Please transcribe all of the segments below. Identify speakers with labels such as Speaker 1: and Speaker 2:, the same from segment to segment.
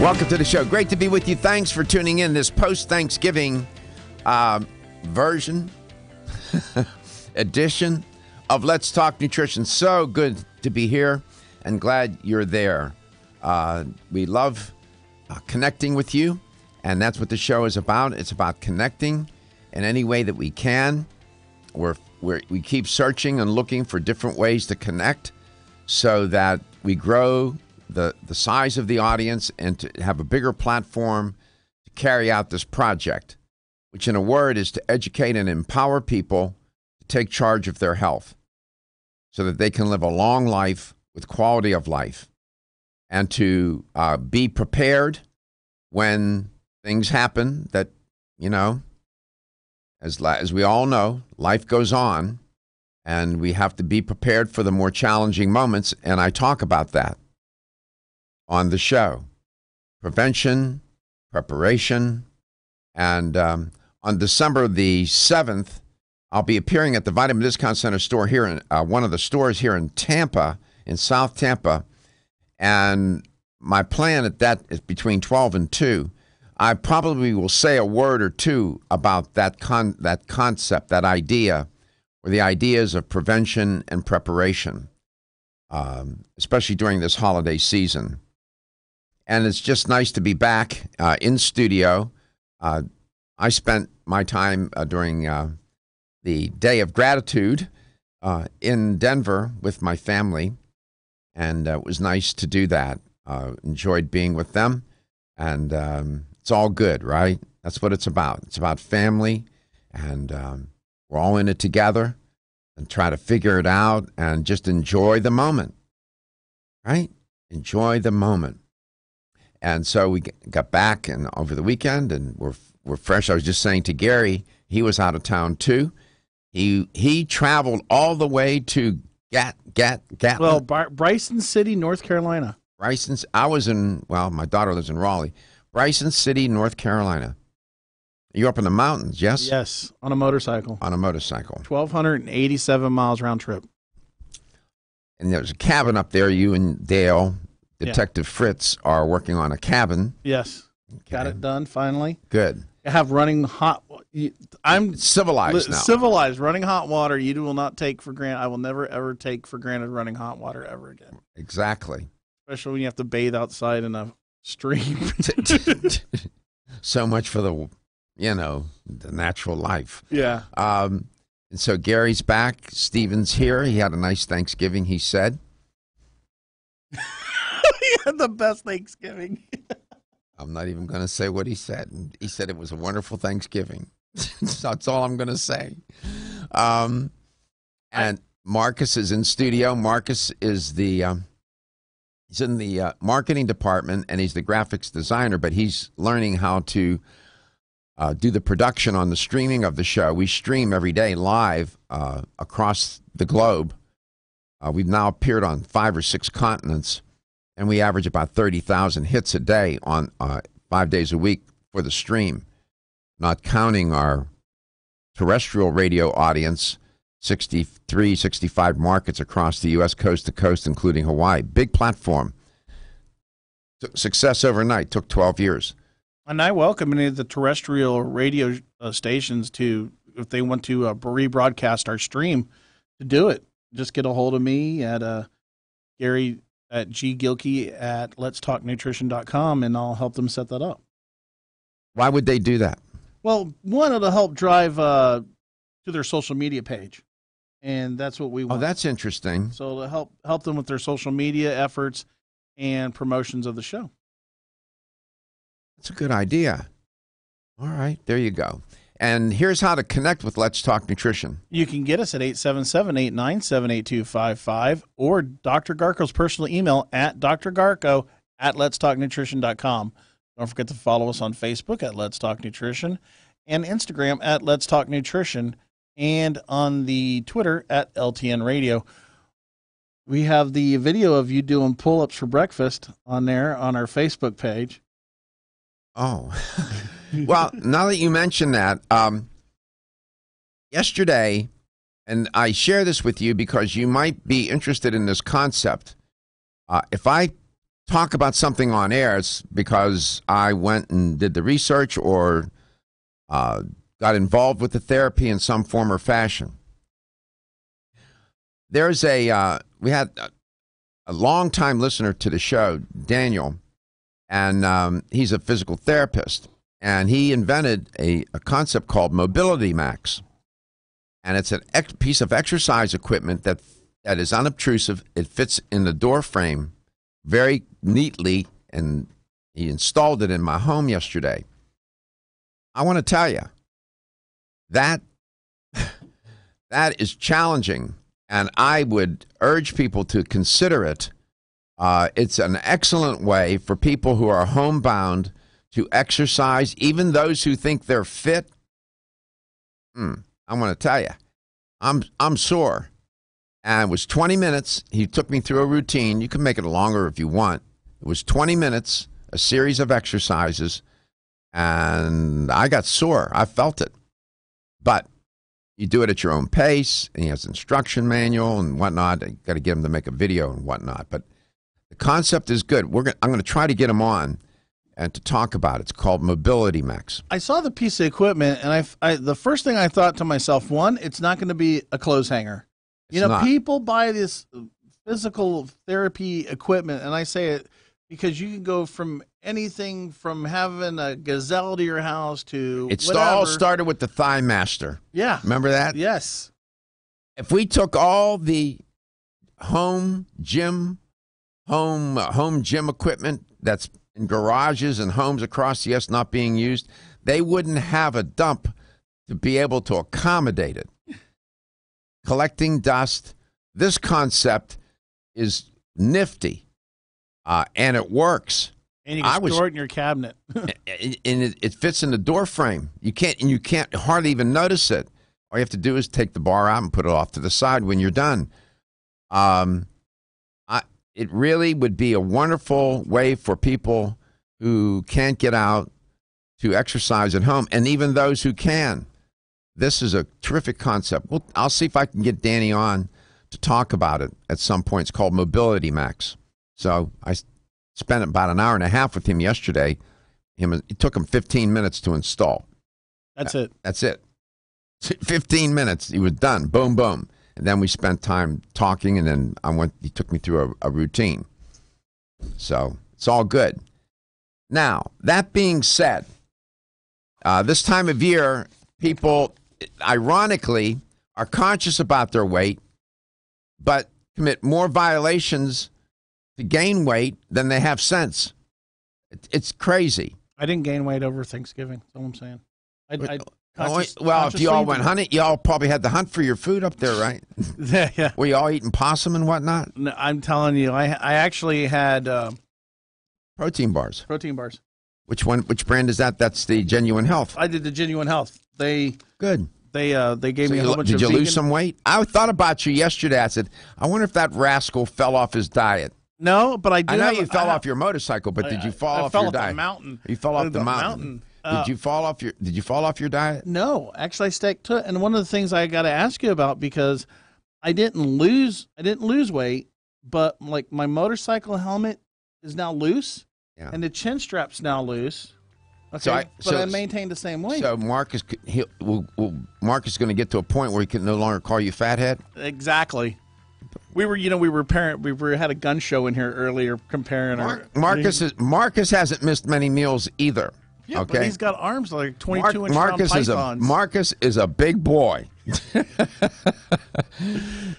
Speaker 1: Welcome to the show. Great to be with you. Thanks for tuning in this post-Thanksgiving version, edition of Let's Talk Nutrition. So good to be here and glad you're there. We love connecting with you, and that's what the show is about. It's about connecting in any way that we can. We keep searching and looking for different ways to connect so that we grow the size of the audience and to have a bigger platform to carry out this project, which in a word is to educate and empower people to take charge of their health so that they can live a long life with quality of life and to be prepared when things happen that, as we all know, life goes on and we have to be prepared for the more challenging moments. And I talk about that on the show. Prevention, preparation, and on December the 7th, I'll be appearing at the Vitamin Discount Center store here in one of the stores here in Tampa, in South Tampa, and my plan at that is between 12 and 2. I probably will say a word or two about that concept, that idea, or the ideas of prevention and preparation, especially during this holiday season. And it's just nice to be back in studio. I spent my time during the Day of Gratitude in Denver with my family, and it was nice to do that. Enjoyed being with them, and it's all good, right? That's what it's about. It's about family, and we're all in it together and try to figure it out and just enjoy the moment, right? Enjoy the moment. And so we got back and over the weekend, and we're fresh. I was just saying to Gary, he was out of town too. He traveled all the way to Gatlin.
Speaker 2: Well, Bryson City, North Carolina.
Speaker 1: My daughter lives in Raleigh. Bryson City, North Carolina. You're up in the mountains, yes?
Speaker 2: Yes, on a motorcycle. 1,287 miles round trip.
Speaker 1: And there's a cabin up there. You and Dale, Detective Fritz, are working on a cabin.
Speaker 2: Yes. Okay. Got it done finally.
Speaker 1: Good.
Speaker 2: I have running hot. I'm
Speaker 1: civilized now.
Speaker 2: Civilized. Running hot water. You will not take for granted. I will never ever take for granted running hot water ever again.
Speaker 1: Exactly.
Speaker 2: Especially when you have to bathe outside in a stream.
Speaker 1: So much for the natural life.
Speaker 2: Yeah.
Speaker 1: And so Gary's back. Steven's here. He had a nice Thanksgiving, he said.
Speaker 2: He had the best Thanksgiving.
Speaker 1: I'm not even going to say what he said. He said it was a wonderful Thanksgiving. That's all I'm going to say. And Marcus is in studio. Marcus is he's in the marketing department, and he's the graphics designer, but he's learning how to do the production on the streaming of the show. We stream every day live across the globe. We've now appeared on 5 or 6 continents, and we average about 30,000 hits a day on 5 days a week for the stream, not counting our terrestrial radio audience, 63, 65 markets across the U.S. coast to coast, including Hawaii. Big platform. Success overnight. Took 12 years.
Speaker 2: And I welcome any of the terrestrial radio stations to, if they want to rebroadcast our stream, to do it. Just get a hold of me at Gary at ggilkey at letstalknutrition.com, and I'll help them set that up.
Speaker 1: Why would they do that?
Speaker 2: Well, one, it'll help drive to their social media page, and that's what we want.
Speaker 1: Oh, that's interesting.
Speaker 2: So to help them with their social media efforts and promotions of the show.
Speaker 1: That's a good idea. All right, there you go. And here's how to connect with Let's Talk Nutrition.
Speaker 2: You can get us at 877-897-8255 or Dr. Garko's personal email at drgarko at letstalknutrition.com. Don't forget to follow us on Facebook at Let's Talk Nutrition and Instagram at Let's Talk Nutrition and on the Twitter at LTN Radio. We have the video of you doing pull-ups for breakfast on there on our Facebook page.
Speaker 1: Oh, well, now that you mention that, yesterday, and I share this with you because you might be interested in this concept. If I talk about something on air, it's because I went and did the research or got involved with the therapy in some form or fashion. There's we had a long-time listener to the show, Daniel, and he's a physical therapist, and he invented a concept called Mobility Max, and it's a piece of exercise equipment that is unobtrusive. It fits in the door frame very neatly, and he installed it in my home yesterday. I want to tell you, that is challenging, and I would urge people to consider it. It's an excellent way for people who are homebound to exercise, even those who think they're fit. I'm going to tell you, I'm sore. And it was 20 minutes. He took me through a routine. You can make it longer if you want. It was 20 minutes, a series of exercises, and I got sore. I felt it. But you do it at your own pace, and he has an instruction manual and whatnot. You got to get him to make a video and whatnot. But the concept is good. I'm going to try to get him on and to talk about it. It's called Mobility Max.
Speaker 2: I saw the piece of equipment, and the first thing I thought to myself, one, it's not going to be a clothes hanger. People buy this physical therapy equipment, and I say it because you can go from anything from having a gazelle to your house to
Speaker 1: whatever. All started with the Thigh Master.
Speaker 2: Yeah.
Speaker 1: Remember that?
Speaker 2: Yes.
Speaker 1: If we took all the home gym equipment that's in garages and homes across the U.S. not being used, they wouldn't have a dump to be able to accommodate it. Collecting dust. This concept is nifty, and it works.
Speaker 2: And you can store it in your cabinet.
Speaker 1: And it fits in the door frame. You can't hardly even notice it. All you have to do is take the bar out and put it off to the side when you're done. It really would be a wonderful way for people who can't get out to exercise at home, and even those who can. This is a terrific concept. I'll see if I can get Danny on to talk about it at some point. It's called Mobility Max. So I spent about an hour and a half with him yesterday. It took him 15 minutes to install.
Speaker 2: That's it.
Speaker 1: That's it. 15 minutes. He was done. Boom, boom. And then we spent time talking, and then he took me through a routine. So it's all good. Now, that being said, this time of year, people, ironically, are conscious about their weight, but commit more violations to gain weight than they have sense. It's crazy.
Speaker 2: I didn't gain weight over Thanksgiving. That's all I'm saying.
Speaker 1: If you all went hunting, you all probably had to hunt for your food up there, right?
Speaker 2: Yeah.
Speaker 1: Were you all eating possum and whatnot?
Speaker 2: No, I'm telling you, I actually had
Speaker 1: protein bars.
Speaker 2: Protein bars.
Speaker 1: Which one? Which brand is that? That's the Genuine Health.
Speaker 2: I did the Genuine Health.
Speaker 1: Good.
Speaker 2: They gave me a whole bunch of
Speaker 1: Did you
Speaker 2: vegan.
Speaker 1: lose some weight? I thought about you yesterday. I said, I wonder if that rascal fell off his diet.
Speaker 2: No, but I
Speaker 1: know you fell off your motorcycle, but did you fall off your diet?
Speaker 2: I fell off the mountain.
Speaker 1: You fell off the mountain. Did you fall off your diet?
Speaker 2: No, actually I stuck to it. And one of the things I got to ask you about, because I didn't lose weight, but like my motorcycle helmet is now loose, and the chin strap's now loose. Okay, but I maintained the same weight.
Speaker 1: So Mark is going to get to a point where he can no longer call you fathead.
Speaker 2: Exactly. We had a gun show in here earlier comparing
Speaker 1: Marcus hasn't missed many meals either.
Speaker 2: Yeah,
Speaker 1: okay,
Speaker 2: but he's got arms like 22-inch round pythons.
Speaker 1: Marcus is a big boy.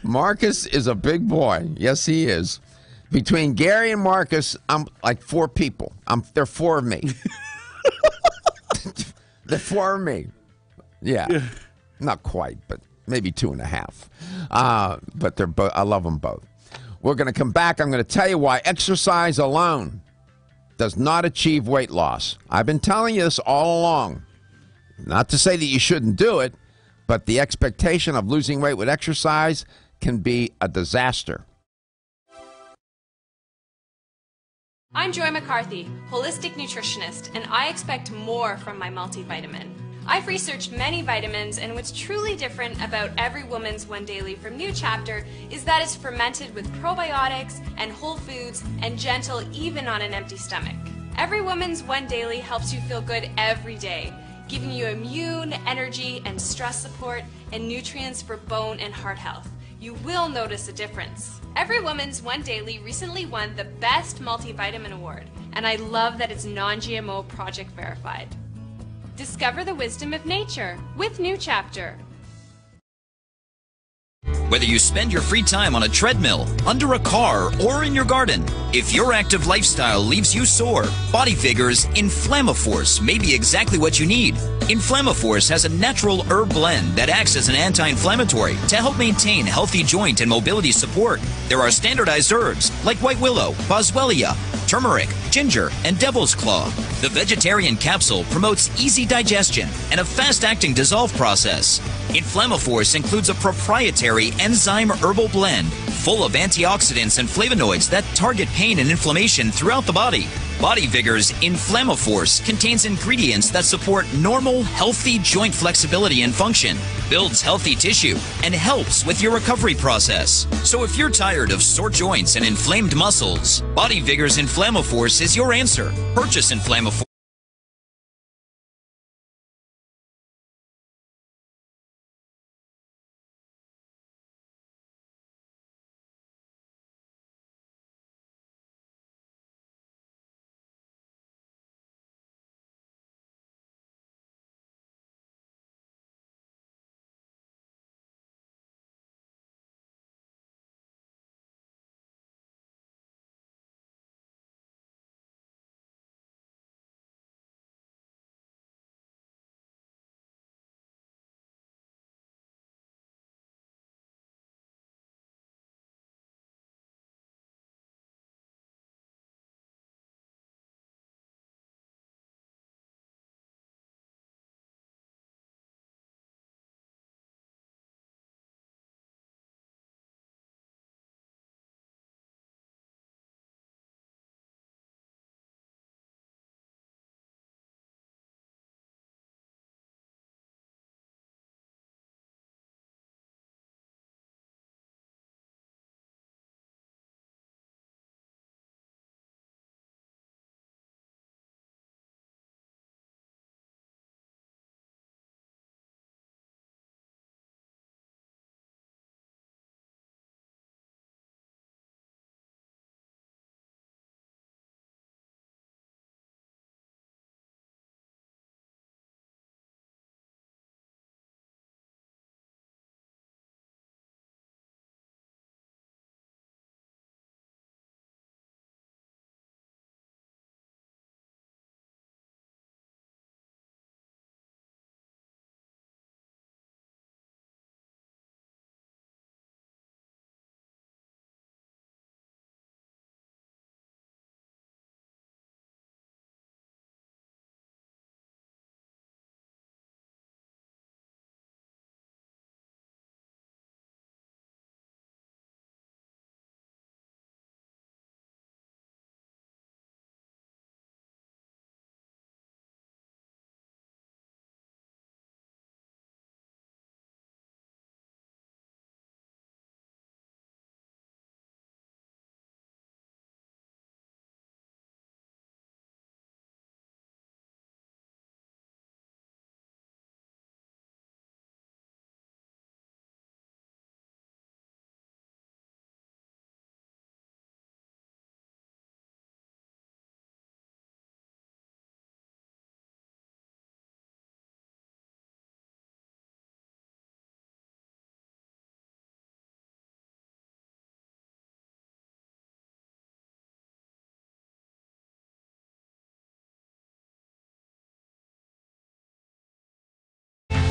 Speaker 1: Marcus is a big boy. Yes, he is. Between Gary and Marcus, I'm like four people. They're four of me. They're four of me. Yeah. Not quite, but maybe 2.5. But they're both. I love them both. We're going to come back. I'm going to tell you why exercise alone does not achieve weight loss. I've been telling you this all along. Not to say that you shouldn't do it, but the expectation of losing weight with exercise can be a disaster.
Speaker 3: I'm Joy McCarthy, holistic nutritionist, and I expect more from my multivitamin. I've researched many vitamins, and what's truly different about Every Woman's One Daily from New Chapter is that it's fermented with probiotics and whole foods and gentle even on an empty stomach. Every Woman's One Daily helps you feel good every day, giving you immune, energy, and stress support, and nutrients for bone and heart health. You will notice a difference. Every Woman's One Daily recently won the Best Multivitamin Award, and I love that it's non-GMO project verified. Discover the wisdom of nature with New Chapter.
Speaker 4: Whether you spend your free time on a treadmill, under a car, or in your garden, if your active lifestyle leaves you sore, Body Vigor's Inflammaforce may be exactly what you need. Inflammaforce has a natural herb blend that acts as an anti-inflammatory to help maintain healthy joint and mobility support. There are standardized herbs like white willow, boswellia, turmeric, ginger, and devil's claw. The vegetarian capsule promotes easy digestion and a fast-acting dissolve process. Inflammaforce includes a proprietary enzyme herbal blend full of antioxidants and flavonoids that target pain and inflammation throughout the body. Body Vigor's Inflammaforce contains ingredients that support normal, healthy joint flexibility and function, builds healthy tissue, and helps with your recovery process. So if you're tired of sore joints and inflamed muscles, Body Vigor's Inflammaforce is your answer. Purchase Inflammaforce.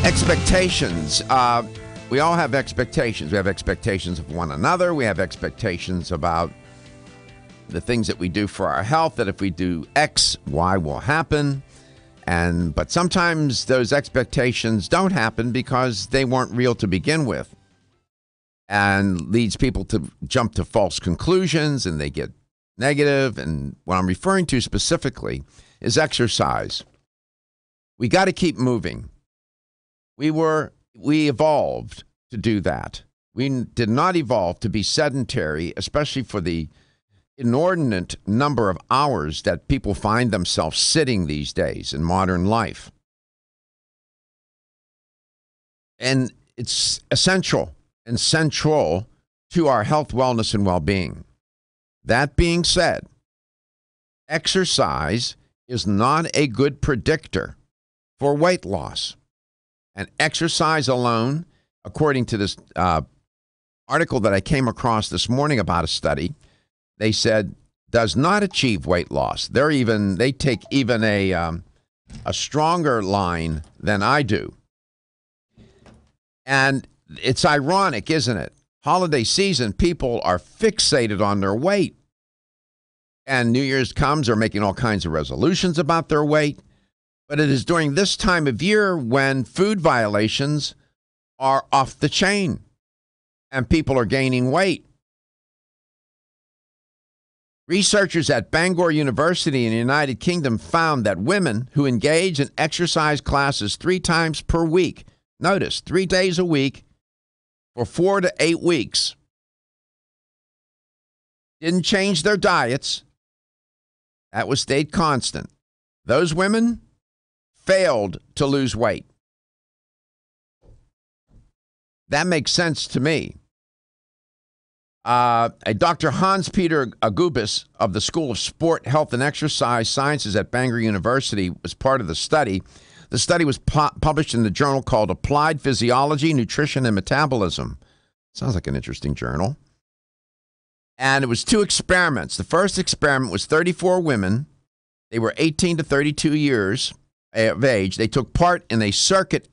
Speaker 1: Expectations. We all have expectations. We have expectations of one another. We have expectations about the things that we do for our health, that if we do X, Y will happen. But sometimes those expectations don't happen because they weren't real to begin with, and leads people to jump to false conclusions, and they get negative. And what I'm referring to specifically is exercise. We got to keep moving. We evolved to do that. We did not evolve to be sedentary, especially for the inordinate number of hours that people find themselves sitting these days in modern life. And it's essential and central to our health, wellness, and well-being. That being said, exercise is not a good predictor for weight loss. And exercise alone, according to this article that I came across this morning about a study, they said does not achieve weight loss. They take even a stronger line than I do. And it's ironic, isn't it? Holiday season, people are fixated on their weight. And New Year's comes, they're making all kinds of resolutions about their weight. But it is during this time of year when food violations are off the chain and people are gaining weight. Researchers at Bangor University in the United Kingdom found that women who engage in exercise classes 3 times per week, notice 3 days a week for 4 to 8 weeks, didn't change their diets. That was stayed constant. Those women failed to lose weight. That makes sense to me. Dr. Hans-Peter Agubis of the School of Sport, Health, and Exercise Sciences at Bangor University was part of the study. The study was published in the journal called Applied Physiology, Nutrition, and Metabolism. Sounds like an interesting journal. And it was 2 experiments. The first experiment was 34 women. They were 18 to 32 years of age. They took part in a circuit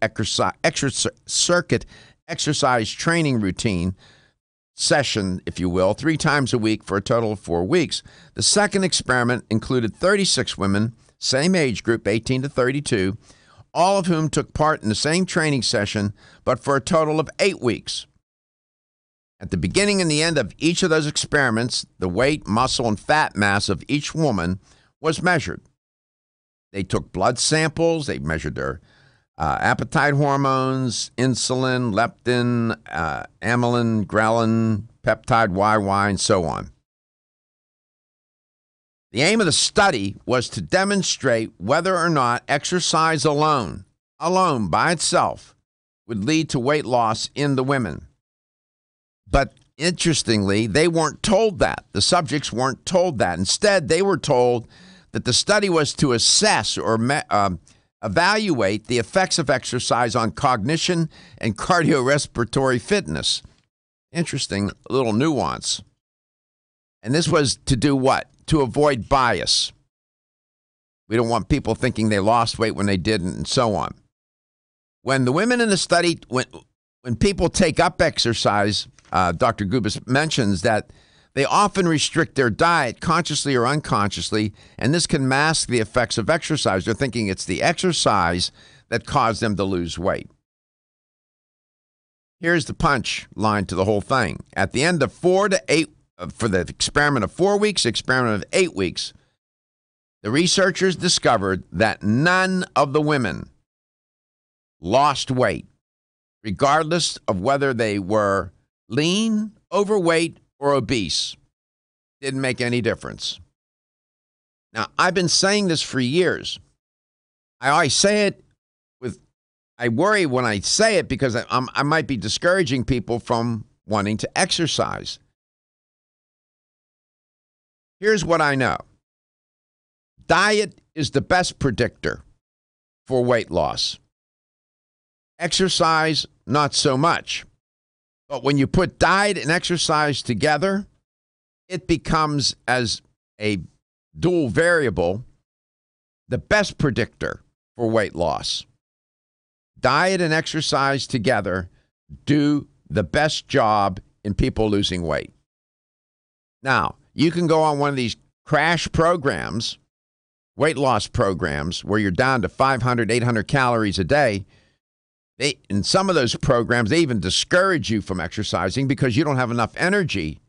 Speaker 1: exercise training routine session, if you will, 3 times a week for a total of 4 weeks. The second experiment included 36 women, same age group, 18 to 32, all of whom took part in the same training session, but for a total of 8 weeks. At the beginning and the end of each of those experiments, the weight, muscle, and fat mass of each woman was measured. They took blood samples. They measured their appetite hormones, insulin, leptin, amylin, ghrelin, peptide YY, and so on. The aim of the study was to demonstrate whether or not exercise alone by itself, would lead to weight loss in the women. But interestingly, they weren't told that. The subjects weren't told that. Instead, they were told that the study was to assess or evaluate the effects of exercise on cognition and cardiorespiratory fitness. Interesting little nuance. And this was to do what? To avoid bias. We don't want people thinking they lost weight when they didn't, and so on. When the women in the study, when people take up exercise, Dr. Gubis mentions that they often restrict their diet consciously or unconsciously, and this can mask the effects of exercise. They're thinking it's the exercise that caused them to lose weight. Here's the punch line to the whole thing. At the end of 4 to 8, for the experiment of 4 weeks, experiment of 8 weeks, the researchers discovered that none of the women lost weight, regardless of whether they were lean, overweight, or obese. Didn't make any difference. Now, I've been saying this for years. I always say it I worry when I say it because I might be discouraging people from wanting to exercise. Here's what I know. Diet is the best predictor for weight loss. Exercise, not so much. But when you put diet and exercise together, it becomes, as a dual variable, the best predictor for weight loss. Diet and exercise together do the best job in people losing weight. Now, you can go on one of these crash programs, weight loss programs, where you're down to 500, 800 calories a day. In some of those programs, they even discourage you from exercising because you don't have enough energy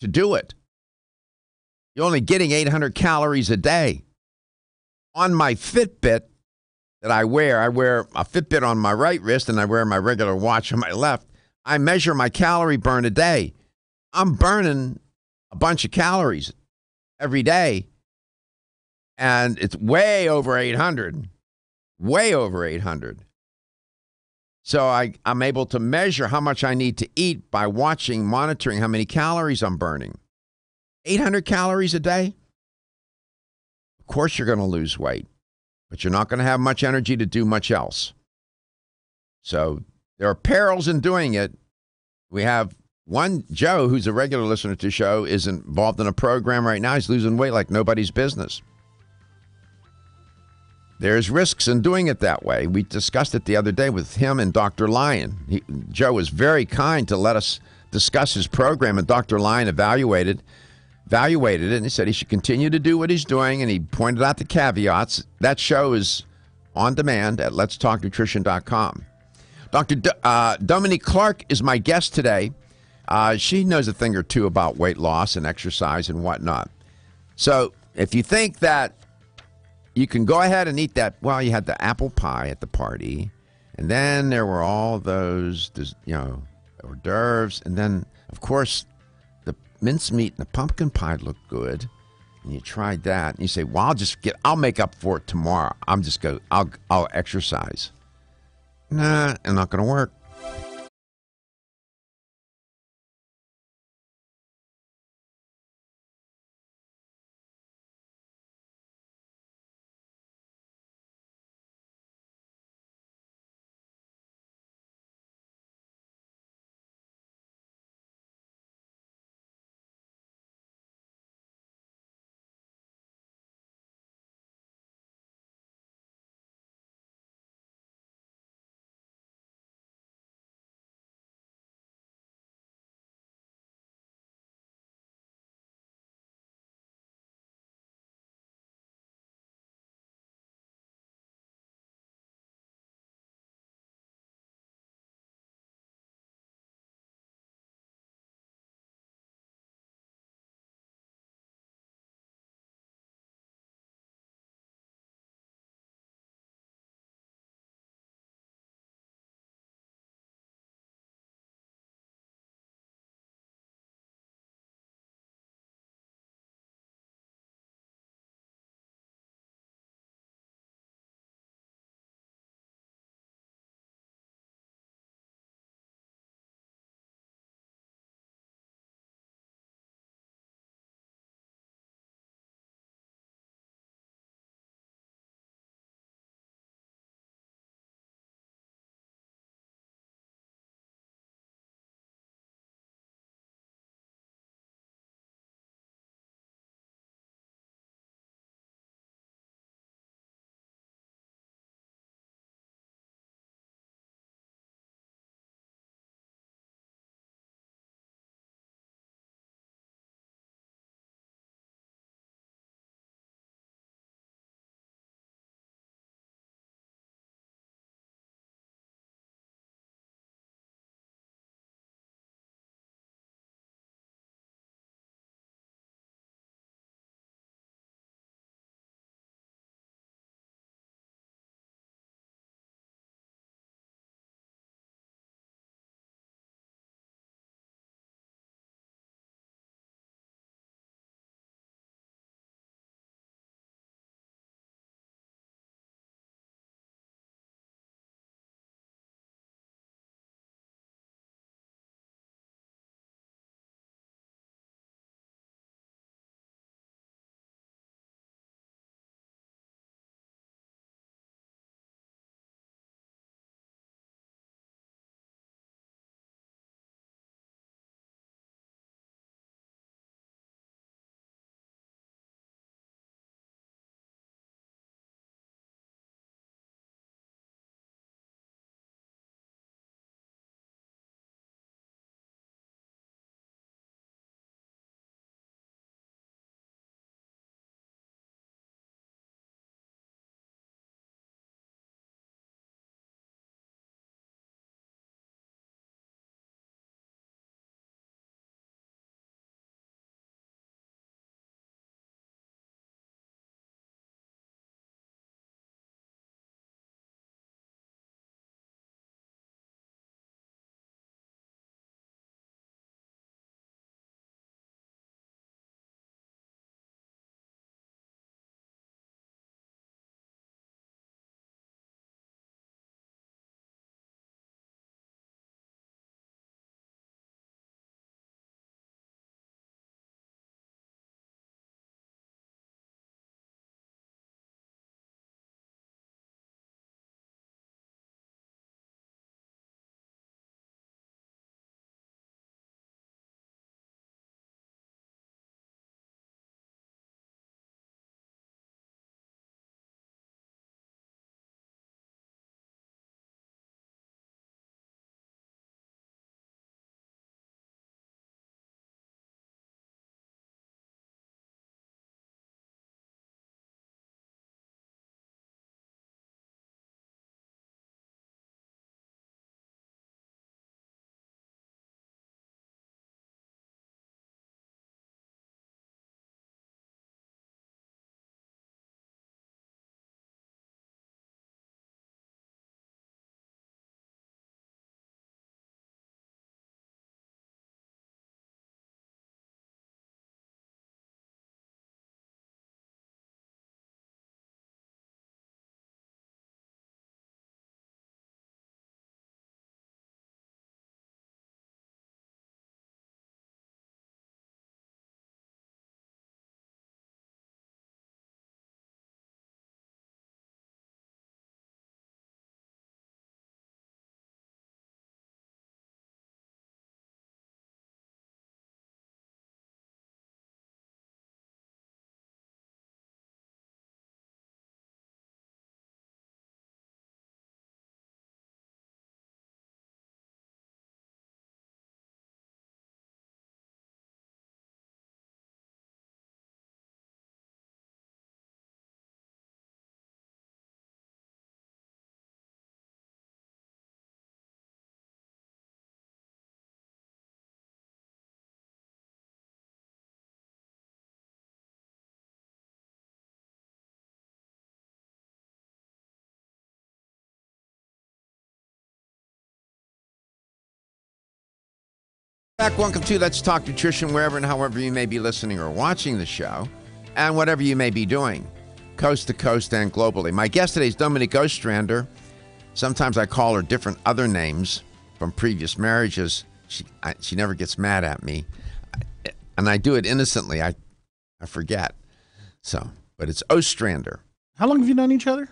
Speaker 1: to do it. You're only getting 800 calories a day. On my Fitbit, that I wear a Fitbit on my right wrist and I wear my regular watch on my left. I measure my calorie burn a day. I'm burning a bunch of calories every day, and it's way over 800. Way over 800. So I'm able to measure how much I need to eat by monitoring how many calories I'm burning. 800 calories a day? Of course you're going to lose weight, but you're not going to have much energy to do much else. So there are perils in doing it. We have one, Joe, who's a regular listener to the show, is involved in a program right now. He's losing weight like nobody's business. There's risks in doing it that way. We discussed it the other day with him and Dr. Lyon. Joe was very kind to let us discuss his program, and Dr. Lyon evaluated it, and he said he should continue to do what he's doing, and he pointed out the caveats. That show is on demand at letstalknutrition.com. Dr. Dominque Clark is my guest today. She knows a thing or two about weight loss and exercise and whatnot. So if you think that you can go ahead and eat that, well, you had the apple pie at the party, and then there were all those, hors d'oeuvres, and then, of course, the mincemeat and the pumpkin pie looked good, and you tried that, and you say, well, I'll make up for it tomorrow. I'll exercise. Nah, it's not going to work. Back, welcome to Let's Talk Nutrition, wherever and however you may be listening or watching the show, and whatever you may be doing, coast to coast and globally. My guest today is Dominque Ostrander. Sometimes I call her different other names from previous marriages. She never gets mad at me, and I do it innocently. I forget. So, but it's Ostrander.
Speaker 2: How long have you known each other?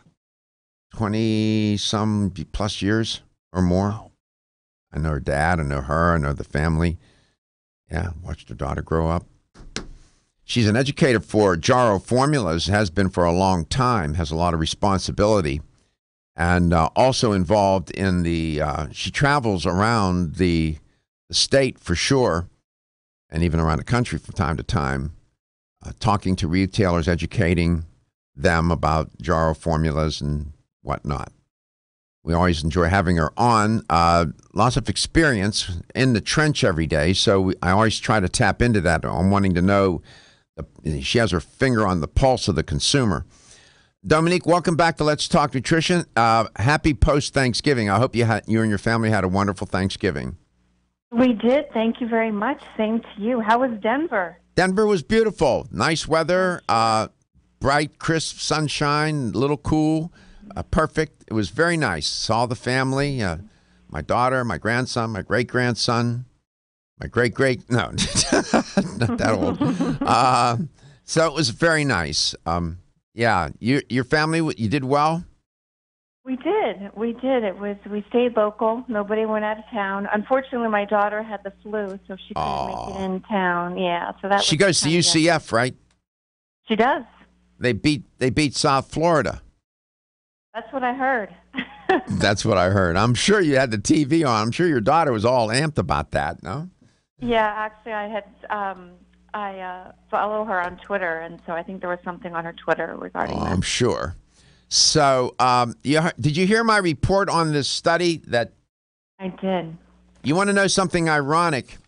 Speaker 1: 20-some plus years or more.
Speaker 2: Wow.
Speaker 1: I know her dad, I know her, I know the family. Yeah, watched her daughter grow up. She's an educator for Jarrow formulas, has been for a long time, has a lot of responsibility, and also involved in she travels around the state for sure, and even around the country from time to time, talking to retailers, educating them about Jarrow formulas and whatnot. We always enjoy having her on. Lots of experience in the trench every day, so I always try to tap into that. I'm wanting to know. She has her finger on the pulse of the consumer. Dominque, welcome back to Let's Talk Nutrition. Happy post-Thanksgiving. I hope you and your family had a wonderful Thanksgiving.
Speaker 5: We did. Thank you very much. Same to you. How was Denver?
Speaker 1: Denver was beautiful. Nice weather, bright, crisp sunshine, a little cool. Perfect. It was very nice. Saw the family, my daughter, my grandson, my great-grandson, my great-great, no, not that old. So it was very nice. Yeah, your family, you did well?
Speaker 5: We did. We did. We stayed local. Nobody went out of town. Unfortunately, my daughter had the flu, so she couldn't make it in town. Yeah, so that
Speaker 1: she goes to UCF, right?
Speaker 5: She does.
Speaker 1: They beat South Florida.
Speaker 5: That's what I heard.
Speaker 1: That's what I heard. I'm sure you had the TV on. I'm sure your daughter was all amped about that, no?
Speaker 5: Yeah, actually, I had. I follow her on Twitter, and so I think there was something on her Twitter regarding that.
Speaker 1: I'm sure. So, did you hear my report on this study that?
Speaker 5: I did.
Speaker 1: You want to know something ironic?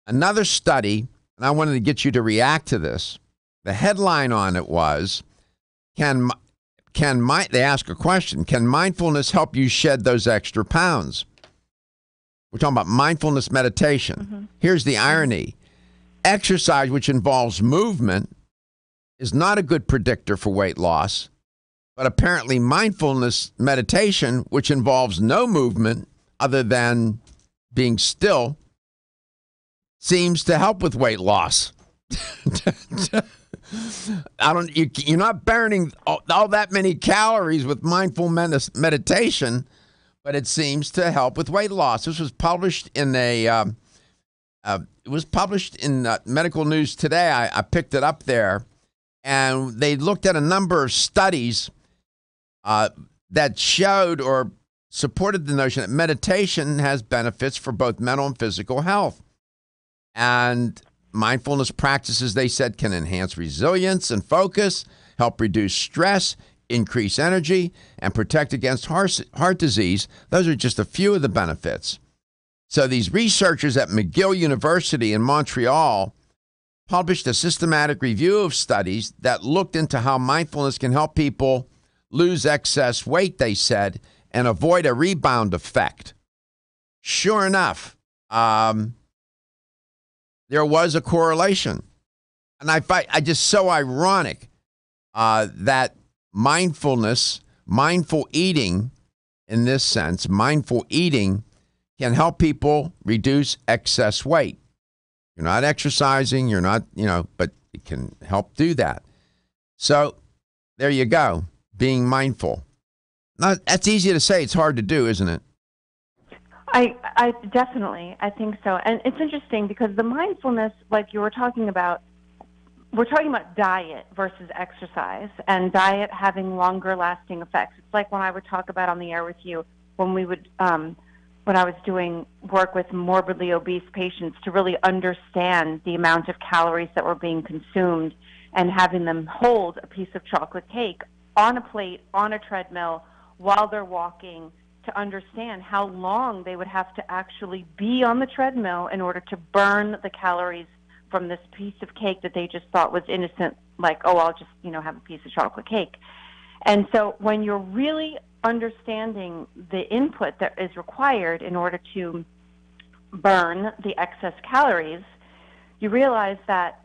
Speaker 1: Another study, and I wanted to get you to react to this. The headline on it was, they ask a question, can mindfulness help you shed those extra pounds? We're talking about mindfulness meditation. Mm-hmm. Here's the irony. Exercise, which involves movement, is not a good predictor for weight loss, but apparently mindfulness meditation, which involves no movement other than being still, seems to help with weight loss. You're not burning all that many calories with mindfulness meditation, but it seems to help with weight loss. This was published in Medical News Today. I picked it up there, and they looked at a number of studies that showed or supported the notion that meditation has benefits for both mental and physical health. And mindfulness practices, they said, can enhance resilience and focus, help reduce stress, increase energy, and protect against heart disease. Those are just a few of the benefits. So these researchers at McGill University in Montreal published a systematic review of studies that looked into how mindfulness can help people lose excess weight, they said, and avoid a rebound effect. Sure enough, there was a correlation. And I just so ironic that mindfulness, mindful eating, in this sense, mindful eating can help people reduce excess weight. You're not exercising, you're not, but it can help do that. So there you go, being mindful. Now, that's easy to say. It's hard to do, isn't it?
Speaker 5: I definitely, I think so. And it's interesting because the mindfulness, like you were talking about, we're talking about diet versus exercise, and diet having longer lasting effects. It's like when I would talk about on the air with you, when we would, when I was doing work with morbidly obese patients to really understand the amount of calories that were being consumed and having them hold a piece of chocolate cake on a plate, on a treadmill, while they're walking, to understand how long they would have to actually be on the treadmill in order to burn the calories from this piece of cake that they just thought was innocent, like, oh, I'll just, have a piece of chocolate cake. And so when you're really understanding the input that is required in order to burn the excess calories, you realize that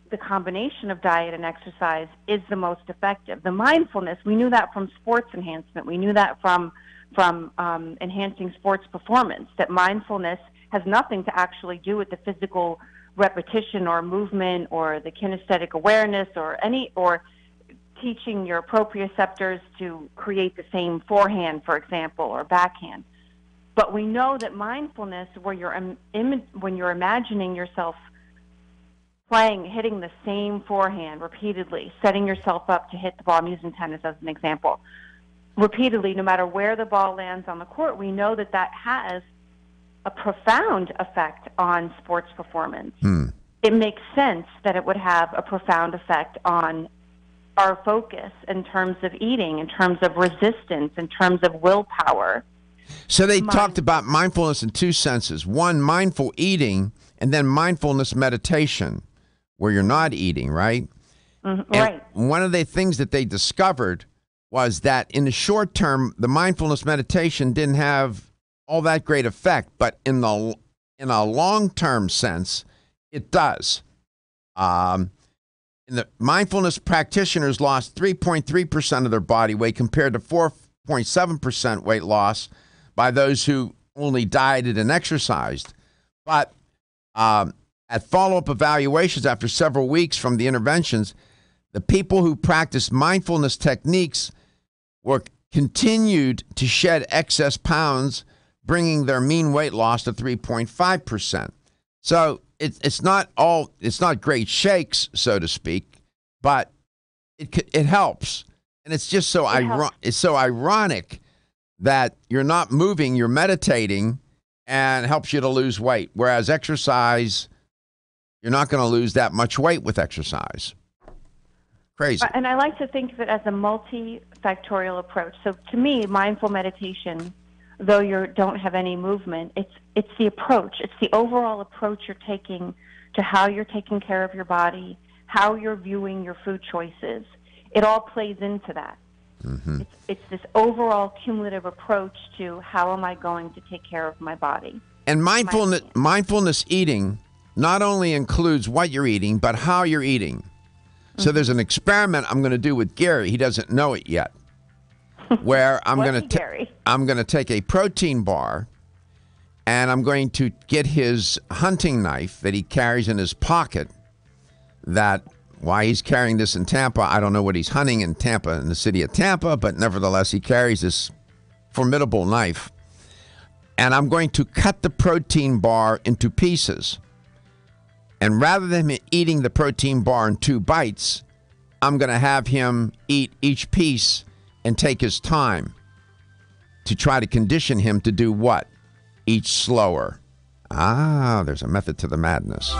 Speaker 5: the combination of diet and exercise is the most effective. The mindfulness, we knew that from sports enhancement. We knew that from enhancing sports performance, that mindfulness has nothing to actually do with the physical repetition or movement or the kinesthetic awareness or teaching your proprioceptors to create the same forehand, for example, or backhand. But we know that mindfulness, where when you're imagining yourself hitting the same forehand repeatedly, setting yourself up to hit the ball, I'm using tennis as an example, repeatedly, no matter where the ball lands on the court, we know that has a profound effect on sports performance. It makes sense that it would have a profound effect on our focus in terms of eating, in terms of resistance, in terms of willpower.
Speaker 1: So they talked about mindfulness in two senses. One, mindful eating, and then mindfulness meditation, where you're not eating, right?
Speaker 5: Right.
Speaker 1: One of the things that they discovered was that in the short term, the mindfulness meditation didn't have all that great effect, but in a long-term sense, it does. The mindfulness practitioners lost 3.3% of their body weight compared to 4.7% weight loss by those who only dieted and exercised. But at follow-up evaluations after several weeks from the interventions, the people who practiced mindfulness techniques were continued to shed excess pounds, bringing their mean weight loss to 3.5%. So it's not great shakes, so to speak, but it helps, and it's just it's so ironic that you're not moving, you're meditating, and it helps you to lose weight. Whereas exercise, you're not going to lose that much weight with exercise. Crazy.
Speaker 5: And I like to think of it as a multifactorial approach. So to me, mindful meditation, though you don't have any movement, it's the approach. It's the overall approach you're taking to how you're taking care of your body, how you're viewing your food choices. It all plays into that. Mm-hmm. It's this overall cumulative approach to how am I going to take care of my body.
Speaker 1: And mindfulness eating not only includes what you're eating, but how you're eating. So there's an experiment I'm going to do with Gary. He doesn't know it yet. Where I'm going to take a protein bar, and I'm going to get his hunting knife that he carries in his pocket. Why he's carrying this in Tampa, I don't know what he's hunting in Tampa, in the city of Tampa, but nevertheless, he carries this formidable knife. And I'm going to cut the protein bar into pieces. And rather than him eating the protein bar in 2 bites, I'm going to have him eat each piece and take his time to try to condition him to do what? Eat slower. There's a method to the madness.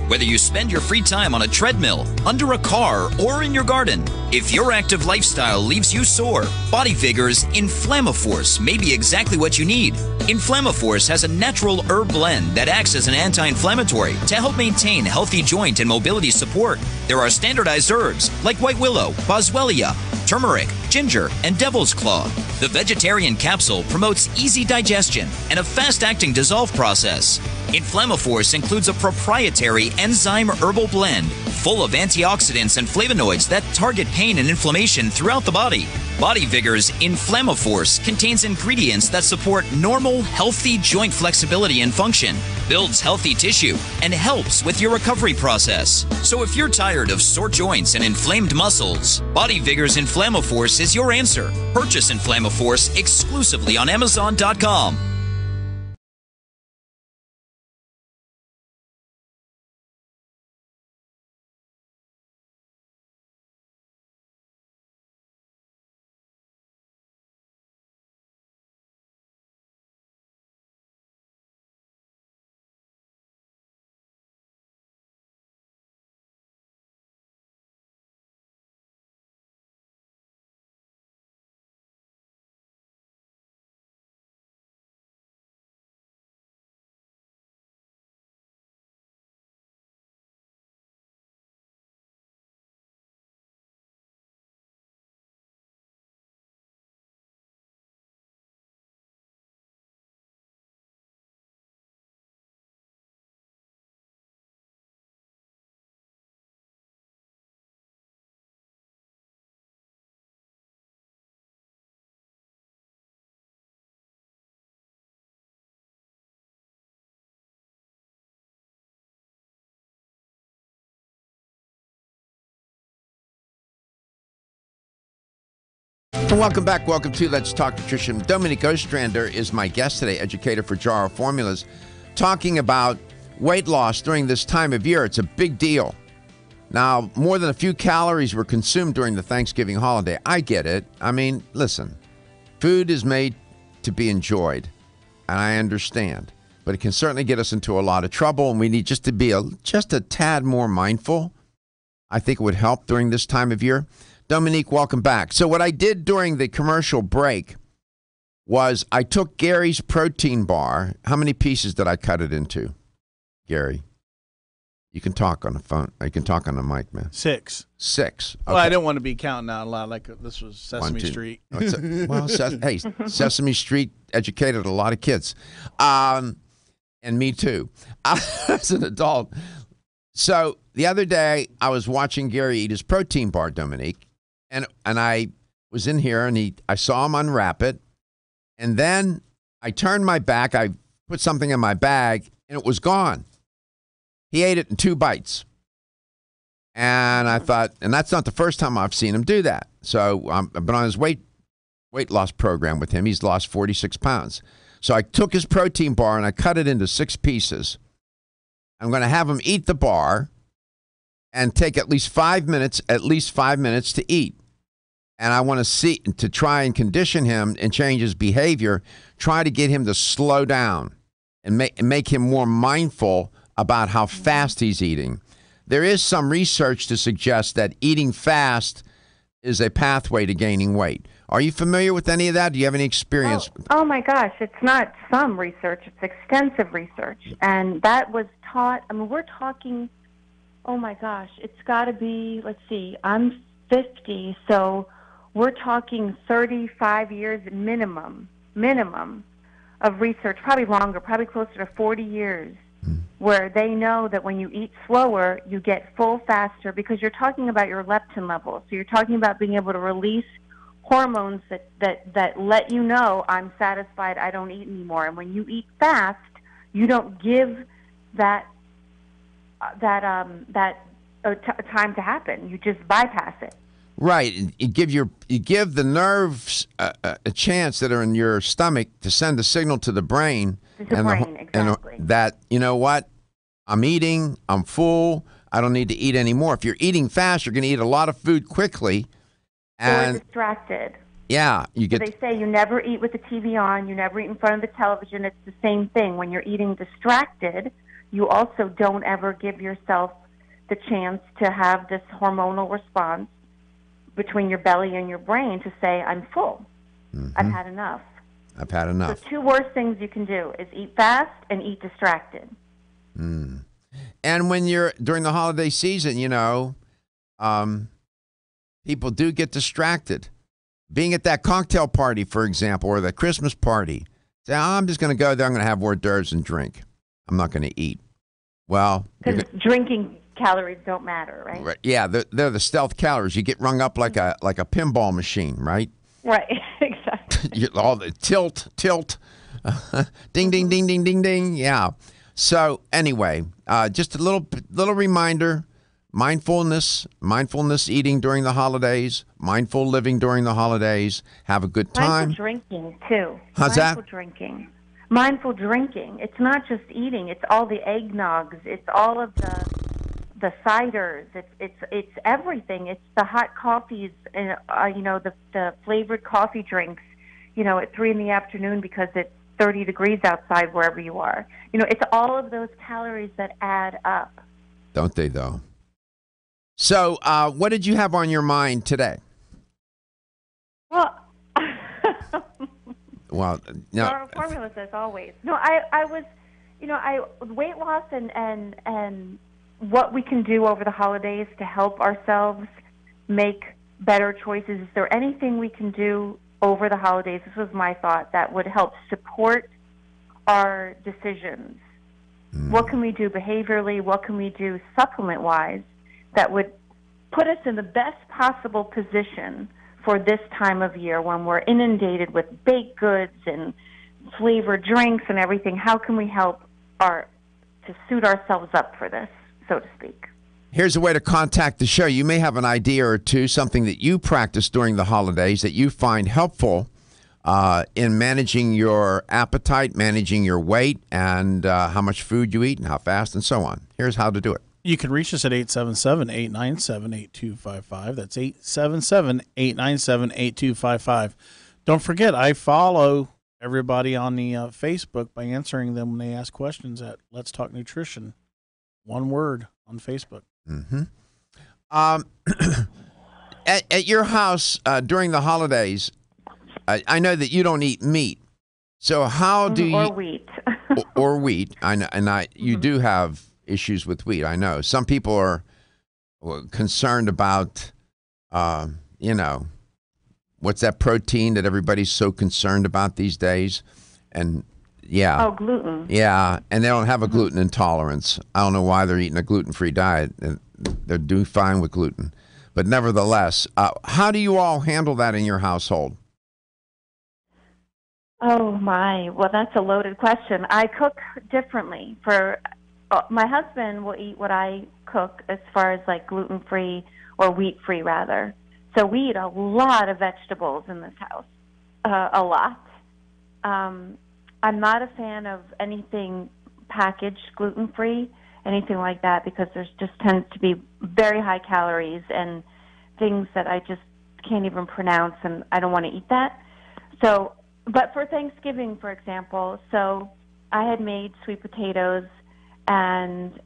Speaker 4: Whether you spend your free time on a treadmill, under a car, or in your garden, if your active lifestyle leaves you sore, Body Vigor's Inflammaforce may be exactly what you need. Inflammaforce has a natural herb blend that acts as an anti-inflammatory to help maintain healthy joint and mobility support. There are standardized herbs like white willow, boswellia, turmeric, ginger, and devil's claw. The vegetarian capsule promotes easy digestion and a fast-acting dissolve process. Inflammaforce includes a proprietary enzyme herbal blend full of antioxidants and flavonoids that target pain and inflammation throughout the body. Body Vigor's Inflammaforce contains ingredients that support normal, healthy joint flexibility and function, builds healthy tissue, and helps with your recovery process. So if you're tired of sore joints and inflamed muscles, Body Vigor's Inflammaforce is your answer. Purchase Inflammaforce exclusively on Amazon.com.
Speaker 1: And welcome back. Welcome to Let's Talk Nutrition. Dominque Ostrander is my guest today, educator for Jarrow Formulas, talking about weight loss during this time of year. It's a big deal. Now, more than a few calories were consumed during the Thanksgiving holiday. I get it. I mean, listen, food is made to be enjoyed, and I understand. But it can certainly get us into a lot of trouble, and we need just to be just a tad more mindful. I think it would help during this time of year. Dominque, welcome back. So what I did during the commercial break was I took Gary's protein bar. How many pieces did I cut it into, Gary? You can talk on the phone. You can talk on the mic, man.
Speaker 2: 6.
Speaker 1: 6. Okay.
Speaker 2: Well, I didn't want to be counting out loud like this was Sesame Street.
Speaker 1: Hey, Sesame Street educated a lot of kids. And me too, as an adult. So the other day, I was watching Gary eat his protein bar, Dominque. And I was in here, and I saw him unwrap it. And then I turned my back. I put something in my bag, and it was gone. He ate it in 2 bites. And I thought, and that's not the first time I've seen him do that. So I've been on his weight loss program with him. He's lost 46 pounds. So I took his protein bar, and I cut it into 6 pieces. I'm going to have him eat the bar and take at least 5 minutes to eat. And I want to try and condition him and change his behavior, try to get him to slow down and make him more mindful about how fast he's eating. There is some research to suggest that eating fast is a pathway to gaining weight. Are you familiar with any of that? Do you have any experience?
Speaker 5: Oh my gosh, it's not some research, it's extensive research. And that was taught, I mean, we're talking, oh my gosh, it's got to be, let's see, I'm 50, so we're talking 35 years minimum of research, probably longer, probably closer to 40 years, where they know that when you eat slower, you get full faster because you're talking about your leptin levels. So you're talking about being able to release hormones that let you know I'm satisfied, I don't eat anymore. And when you eat fast, you don't give that time to happen. You just bypass it.
Speaker 1: Right. You give the nerves a chance that are in your stomach to send a signal to the brain.
Speaker 5: Exactly.
Speaker 1: And that, you know what, I'm eating, I'm full, I don't need to eat anymore. If you're eating fast, you're going to eat a lot of food quickly. And
Speaker 5: or distracted.
Speaker 1: Yeah.
Speaker 5: They say you never eat with the TV on, you never eat in front of the television. It's the same thing. When you're eating distracted, you also don't ever give yourself the chance to have this hormonal response between your belly and your brain to say, I'm full. I've had enough.
Speaker 1: I've had enough.
Speaker 5: So 2 worst things you can do is eat fast and eat distracted.
Speaker 1: And when you're during the holiday season, people do get distracted. Being at that cocktail party, for example, or the Christmas party, say, I'm just going to go there. I'm going to have hors d'oeuvres and drink. I'm not going to eat. Well,
Speaker 5: because drinking calories don't matter, right?
Speaker 1: Yeah, they're the stealth calories. You get rung up like a pinball machine, right?
Speaker 5: Right, exactly.
Speaker 1: All the tilt, ding, ding, ding, ding, ding, ding. Yeah. So anyway, just a little reminder: mindfulness eating during the holidays, mindful living during the holidays. Have a good time.
Speaker 5: Mindful drinking too.
Speaker 1: How's
Speaker 5: mindful
Speaker 1: that?
Speaker 5: Drinking. Mindful drinking. It's not just eating. It's all the eggnogs. It's all of the ciders. It's everything. It's the hot coffees. And the flavored coffee drinks. At 3 p.m. because it's 30 degrees outside wherever you are. It's all of those calories that add up.
Speaker 1: Don't they, though? So, what did you have on your mind today?
Speaker 5: Well,
Speaker 1: no.
Speaker 5: formulas as always. No, I was, weight loss and what we can do over the holidays to help ourselves make better choices. Is there anything we can do over the holidays? This was my thought, that would help support our decisions. What can we do behaviorally? What can we do supplement-wise that would put us in the best possible position for this time of year when we're inundated with baked goods and flavored drinks and everything? How can we help to suit ourselves up for this, so to speak?
Speaker 1: Here's a way to contact the show. You may have an idea or two, something that you practice during the holidays that you find helpful in managing your appetite, managing your weight, and how much food you eat and how fast and so on. Here's how to do it.
Speaker 2: You can reach us at 877-897-8255. That's 877-897-8255. Don't forget, I follow everybody on the Facebook by answering them when they ask questions at Let's Talk Nutrition. One word on Facebook.
Speaker 1: Mm-hmm. At your house during the holidays, I know that you don't eat meat. So how do you...
Speaker 5: Or wheat.
Speaker 1: or wheat. I know, and you do have issues with wheat. I know. Some people are concerned about, what's that protein that everybody's so concerned about these days? And yeah.
Speaker 5: Oh, gluten.
Speaker 1: Yeah, and they don't have a gluten intolerance. I don't know why they're eating a gluten-free diet. They're doing fine with gluten. But nevertheless, how do you all handle that in your household?
Speaker 5: Oh, my. Well, that's a loaded question. I cook differently. My husband will eat what I cook as far as like gluten-free or wheat-free, rather. So we eat a lot of vegetables in this house, a lot. I'm not a fan of anything packaged gluten-free, anything like that, because there's just tends to be very high calories and things that I just can't even pronounce, and I don't want to eat that. So, but for Thanksgiving, for example, so I had made sweet potatoes, and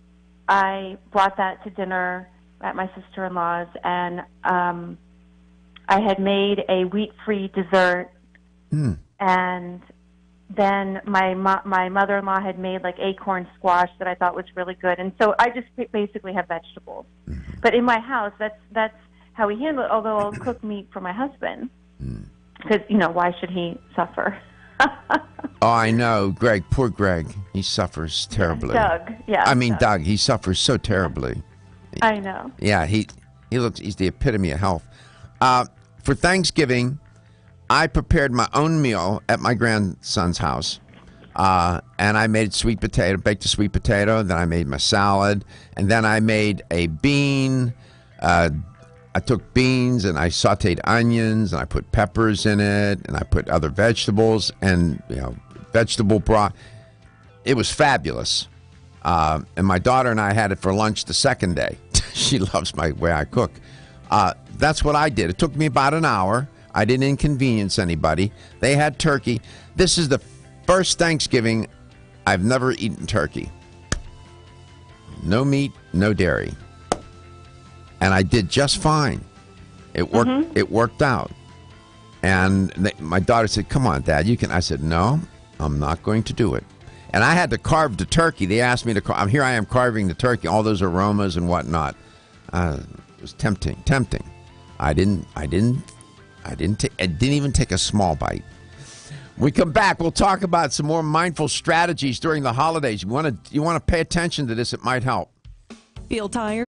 Speaker 5: I brought that to dinner at my sister-in-law's, and I had made a wheat-free dessert, and then my mother-in-law had made like acorn squash that I thought was really good, and so I just basically have vegetables. But in my house, that's how we handle it. Although I'll cook meat for my husband, because why should he suffer?
Speaker 1: Oh, I know, Greg. Poor Greg. He suffers terribly.
Speaker 5: Doug. Yeah.
Speaker 1: I mean, Doug. He suffers so terribly.
Speaker 5: I know.
Speaker 1: Yeah. He's the epitome of health. For Thanksgiving, I prepared my own meal at my grandson's house, and I made baked a sweet potato. Then I made my salad, and then I made a bean. I took beans and I sautéed onions and I put peppers in it and I put other vegetables and vegetable broth. It was fabulous. And my daughter and I had it for lunch the second day. She loves my way I cook. That's what I did. It took me about an hour. I didn't inconvenience anybody. They had turkey. This is the first Thanksgiving I've never eaten turkey. no meat, no dairy. And I did just fine. It worked.
Speaker 5: Mm-hmm.
Speaker 1: It worked out. And my daughter said, "Come on, Dad, you can." I said, "No, I'm not going to do it." And I had to carve the turkey. They asked me to carve. Here I am carving the turkey, all those aromas and whatnot. It was tempting. I didn't even take a small bite. We come back, we'll talk about some more mindful strategies during the holidays. You want to pay attention to this, it might help.
Speaker 6: Feel tired?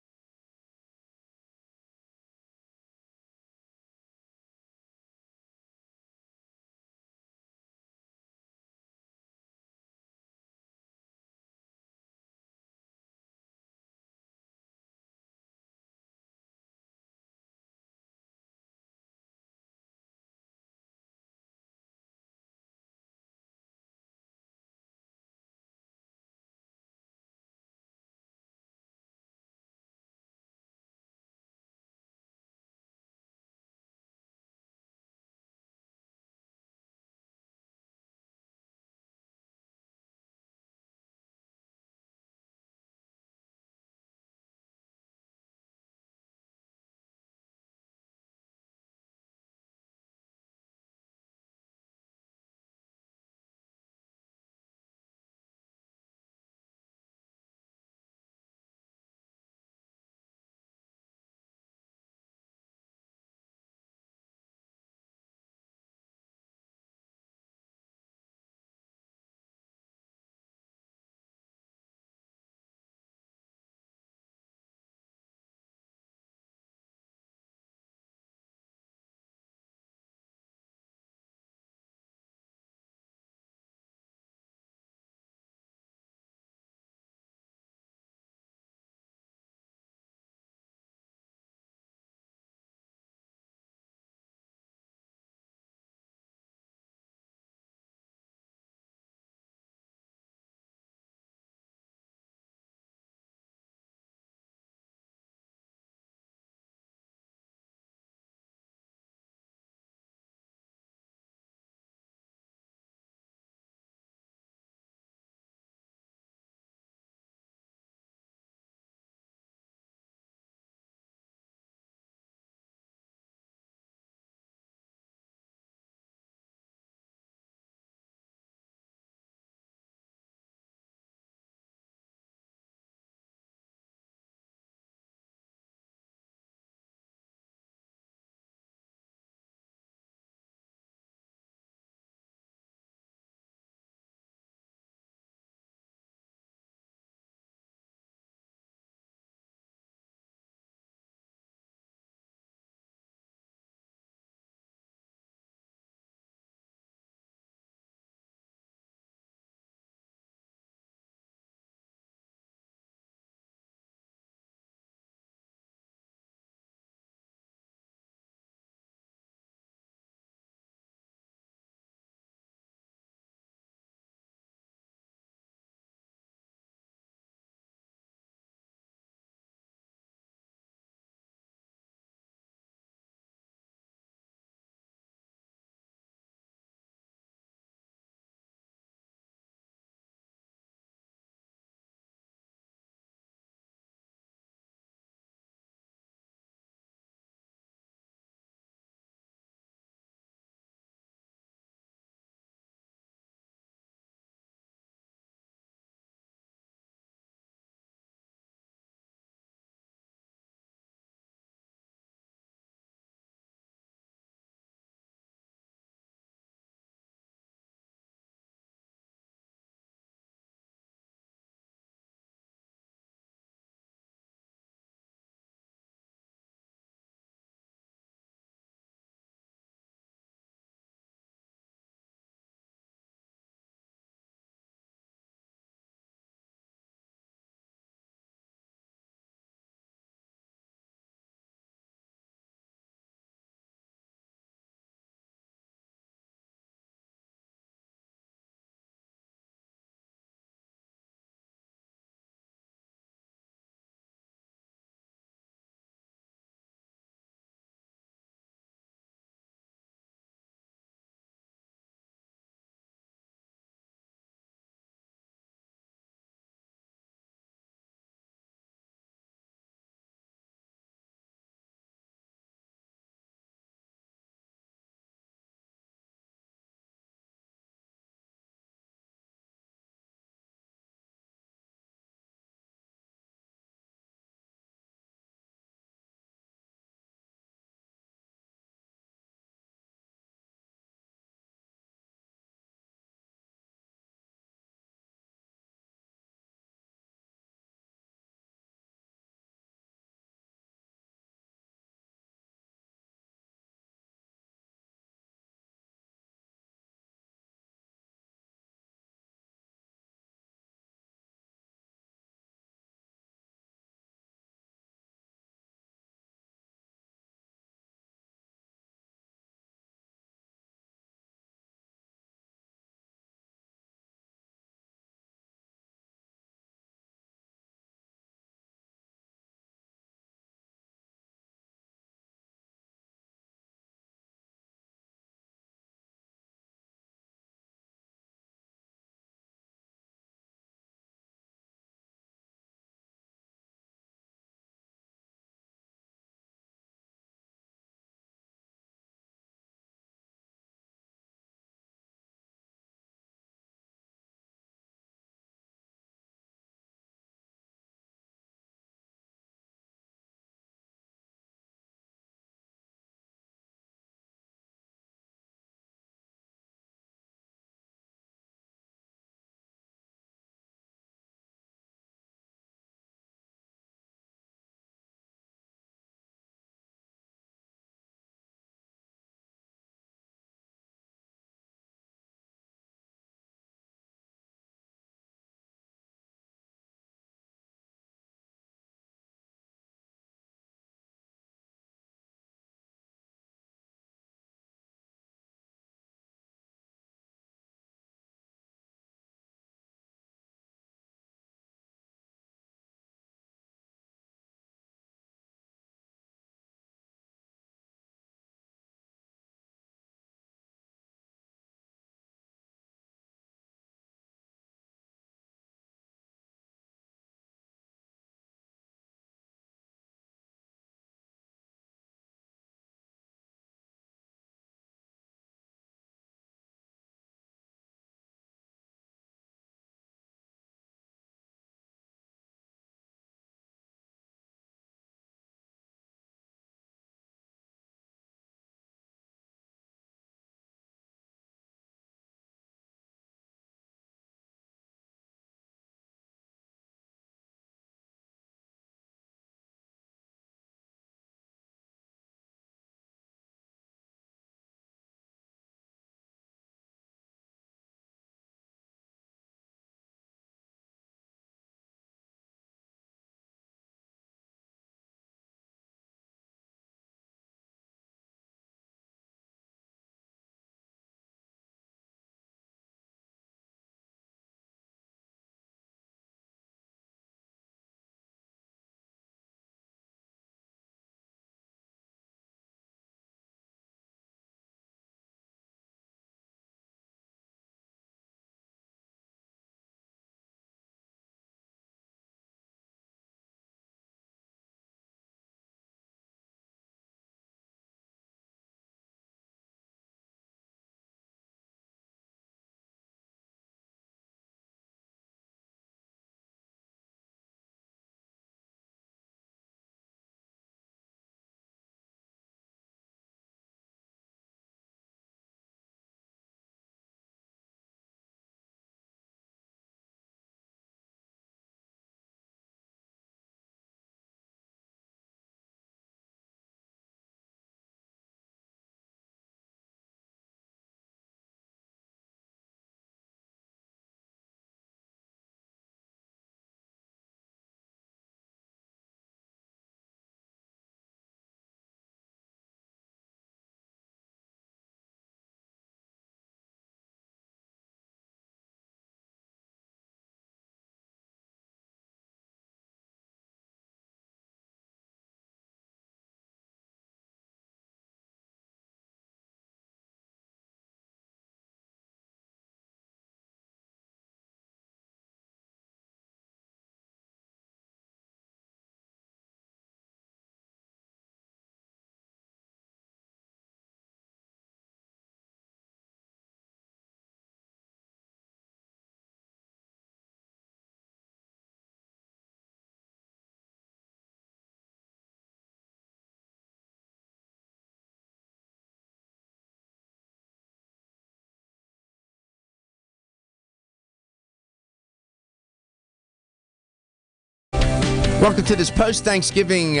Speaker 1: Welcome to this post-Thanksgiving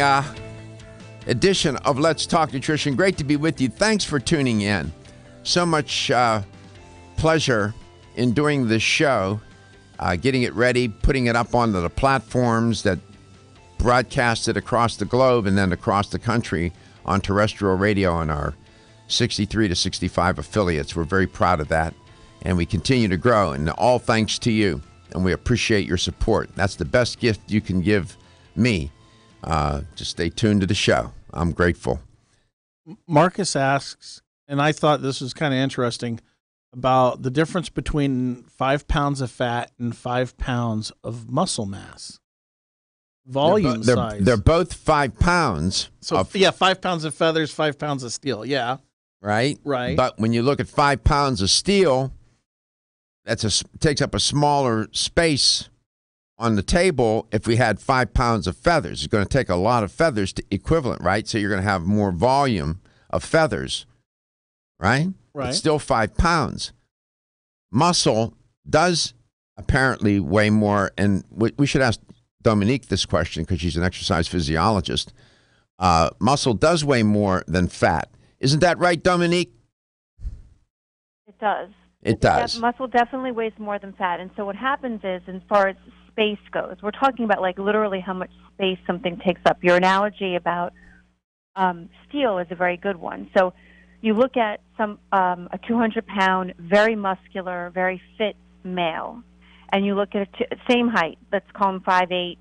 Speaker 1: edition of Let's Talk Nutrition. Great to be with you. Thanks for tuning in. So much pleasure in doing this show, getting it ready, putting it up onto the platforms that broadcast it across the globe and then across the country on terrestrial radio and our 63 to 65 affiliates. We're very proud of that, and we continue to grow, and all thanks to you, and we appreciate your support. That's the best gift you can give me. Just stay tuned to the show. I'm grateful.
Speaker 2: Marcus asks, and I thought this was kind of interesting, about the difference between 5 pounds of fat and 5 pounds of muscle mass. Volume size.
Speaker 1: They're both 5 pounds.
Speaker 2: So, 5 pounds of feathers, 5 pounds of steel. Yeah.
Speaker 1: Right?
Speaker 2: Right.
Speaker 1: But when you look at 5 pounds of steel, takes up a smaller space on the table. If we had 5 pounds of feathers, it's going to take a lot of feathers to equivalent, right? So you're going to have more volume of feathers, right?
Speaker 2: Right.
Speaker 1: It's still 5 pounds. Muscle does apparently weigh more, and we should ask Dominque this question because she's an exercise physiologist. Muscle does weigh more than fat. Isn't that right, Dominque?
Speaker 5: It does.
Speaker 1: It does.
Speaker 5: Muscle definitely weighs more than fat. And so what happens is, as far as space goes, we're talking about like literally how much space something takes up. Your analogy about steel is a very good one. So you look at a 200-pound, very muscular, very fit male, and you look at same height. Let's call him 5'8".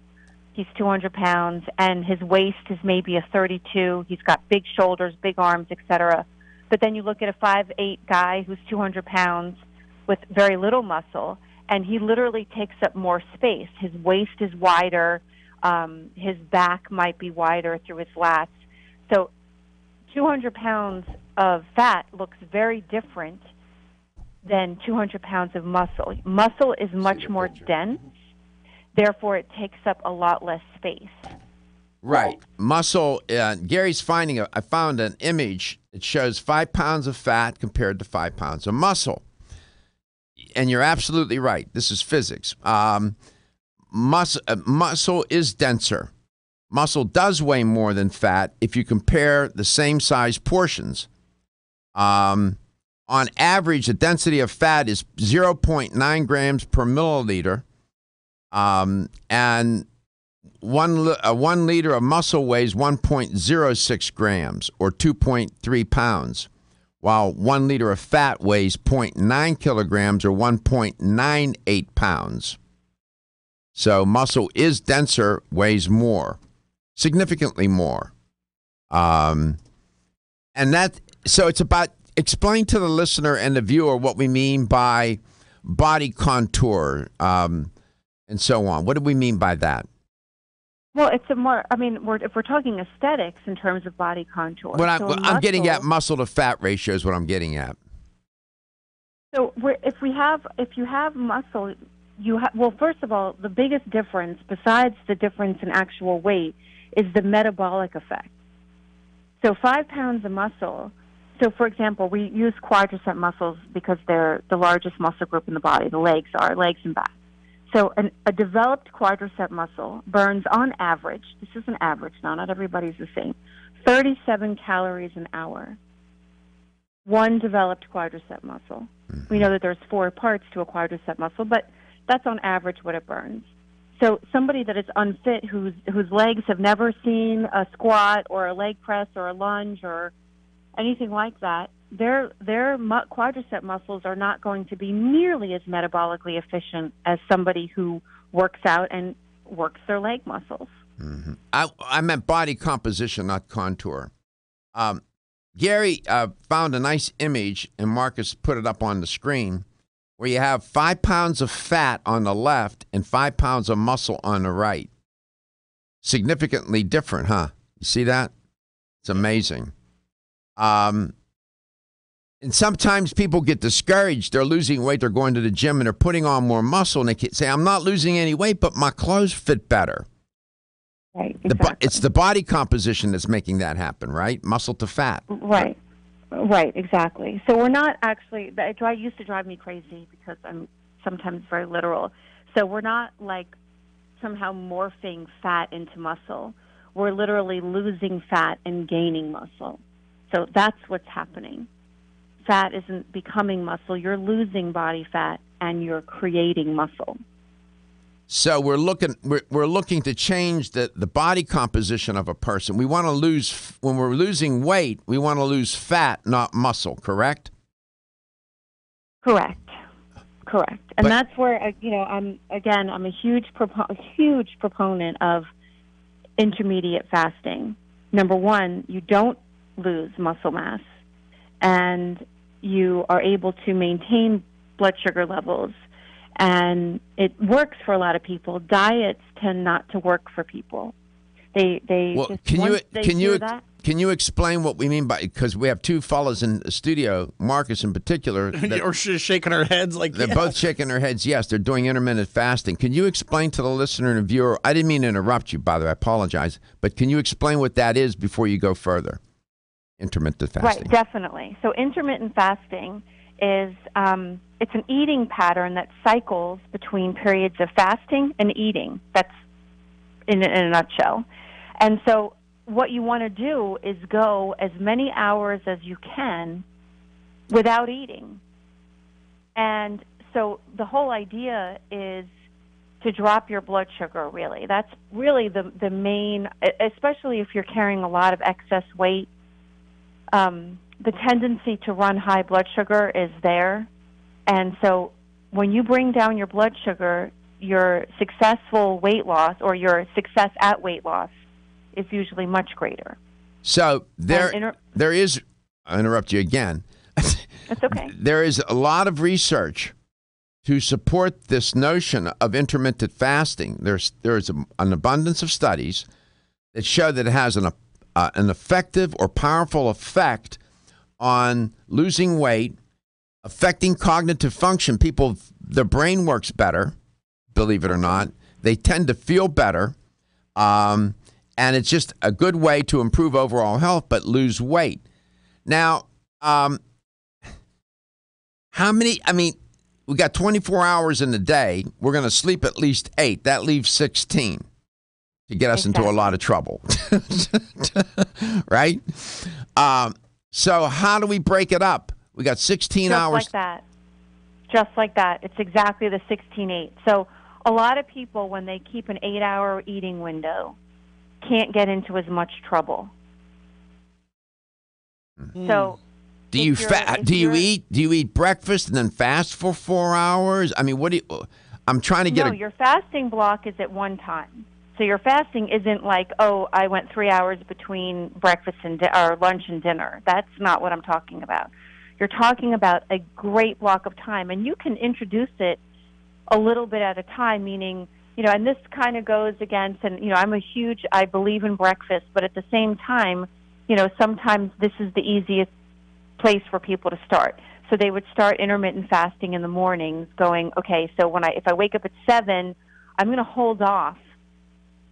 Speaker 5: He's 200 pounds, and his waist is maybe a 32. He's got big shoulders, big arms, etc. But then you look at a 5'8" guy who's 200 pounds with very little muscle, and he literally takes up more space. His waist is wider. His back might be wider through his lats. So 200 pounds of fat looks very different than 200 pounds of muscle. Muscle is much more dense. Therefore, it takes up a lot less space.
Speaker 1: Right. Muscle, Gary's I found an image. It shows 5 pounds of fat compared to 5 pounds of muscle. And you're absolutely right. This is physics. Muscle is denser. Muscle does weigh more than fat if you compare the same size portions. On average, the density of fat is 0.9 grams per milliliter. And 1 liter of muscle weighs 1.06 grams or 2.3 pounds, while 1 liter of fat weighs 0.9 kilograms or 1.98 pounds. So muscle is denser, weighs more, significantly more. So it's about explain to the listener and the viewer what we mean by body contour, and so on. What do we mean by that?
Speaker 5: Well, it's if we're talking aesthetics in terms of body contour.
Speaker 1: I'm getting at muscle to fat ratio is what I'm getting at.
Speaker 5: So if you have muscle, first of all, the biggest difference, besides the difference in actual weight, is the metabolic effect. So 5 pounds of muscle. So, for example, we use quadricep muscles because they're the largest muscle group in the body. The legs and back. So a developed quadricep muscle burns, on average, this is an average now, not everybody's the same, 37 calories an hour. One developed quadricep muscle. We know that there's 4 parts to a quadricep muscle, but that's on average what it burns. So somebody that is unfit, whose legs have never seen a squat or a leg press or a lunge or anything like that, their quadricep muscles are not going to be nearly as metabolically efficient as somebody who works out and works their leg muscles.
Speaker 1: Mm-hmm. I meant body composition, not contour. Gary found a nice image, and Marcus put it up on the screen, where you have 5 pounds of fat on the left and 5 pounds of muscle on the right. Significantly different, huh? You see that? It's amazing. And sometimes people get discouraged. They're losing weight. They're going to the gym and they're putting on more muscle. And they say, I'm not losing any weight, but my clothes fit better.
Speaker 5: Right, exactly.
Speaker 1: It's the body composition that's making that happen, right? Muscle to fat.
Speaker 5: Right, exactly. So we're not actually, it used to drive me crazy because I'm sometimes very literal. So we're not like somehow morphing fat into muscle. We're literally losing fat and gaining muscle. So that's what's happening. Fat isn't becoming muscle. You're losing body fat and you're creating muscle.
Speaker 1: So we're looking to change the body composition of a person. We want to lose, when we're losing weight, we want to lose fat, not muscle, correct?
Speaker 5: Correct. And that's where, I'm a huge proponent of intermediate fasting. Number one, you don't lose muscle mass, and you are able to maintain blood sugar levels, and it works for a lot of people. Diets tend not to work for people. Can you explain what we mean by, because we have two fellows in the studio, Marcus in particular.
Speaker 2: Or she's shaking her heads like
Speaker 1: they're both shaking their heads. Yes, they're doing intermittent fasting. Can you explain to the listener and viewer? I didn't mean to interrupt you, by the way. I apologize. But can you explain what that is before you go further? Intermittent fasting.
Speaker 5: Right, definitely. So intermittent fasting is it's an eating pattern that cycles between periods of fasting and eating. That's in a nutshell. And so what you want to do is go as many hours as you can without eating. And so the whole idea is to drop your blood sugar, really. That's really the main, especially if you're carrying a lot of excess weight. The tendency to run high blood sugar is there. And so when you bring down your blood sugar, your successful weight loss or your success at weight loss is usually much greater.
Speaker 1: So there is, I'll interrupt you again.
Speaker 5: That's okay.
Speaker 1: There is a lot of research to support this notion of intermittent fasting. There's an abundance of studies that show that it has an effective or powerful effect on losing weight, affecting cognitive function. People, their brain works better, believe it or not. They tend to feel better. And it's just a good way to improve overall health, but lose weight. Now, how many, we got 24 hours in the day. We're going to sleep at least 8. That leaves 16 to get us into a lot of trouble. Right? So how do we break it up? We got 16 hours.
Speaker 5: Just like that. It's exactly the 16-8. So a lot of people, when they keep an 8-hour eating window, can't get into as much trouble. So
Speaker 1: do you eat breakfast and then fast for 4 hours? I'm trying to get
Speaker 5: your fasting block is at one time. So your fasting isn't like, I went 3 hours between breakfast or lunch and dinner. That's not what I'm talking about. You're talking about a great block of time, and you can introduce it a little bit at a time, meaning, and this kind of goes against, and, I believe in breakfast, but at the same time, sometimes this is the easiest place for people to start. So they would start intermittent fasting in the mornings going, okay, so if I wake up at 7, I'm going to hold off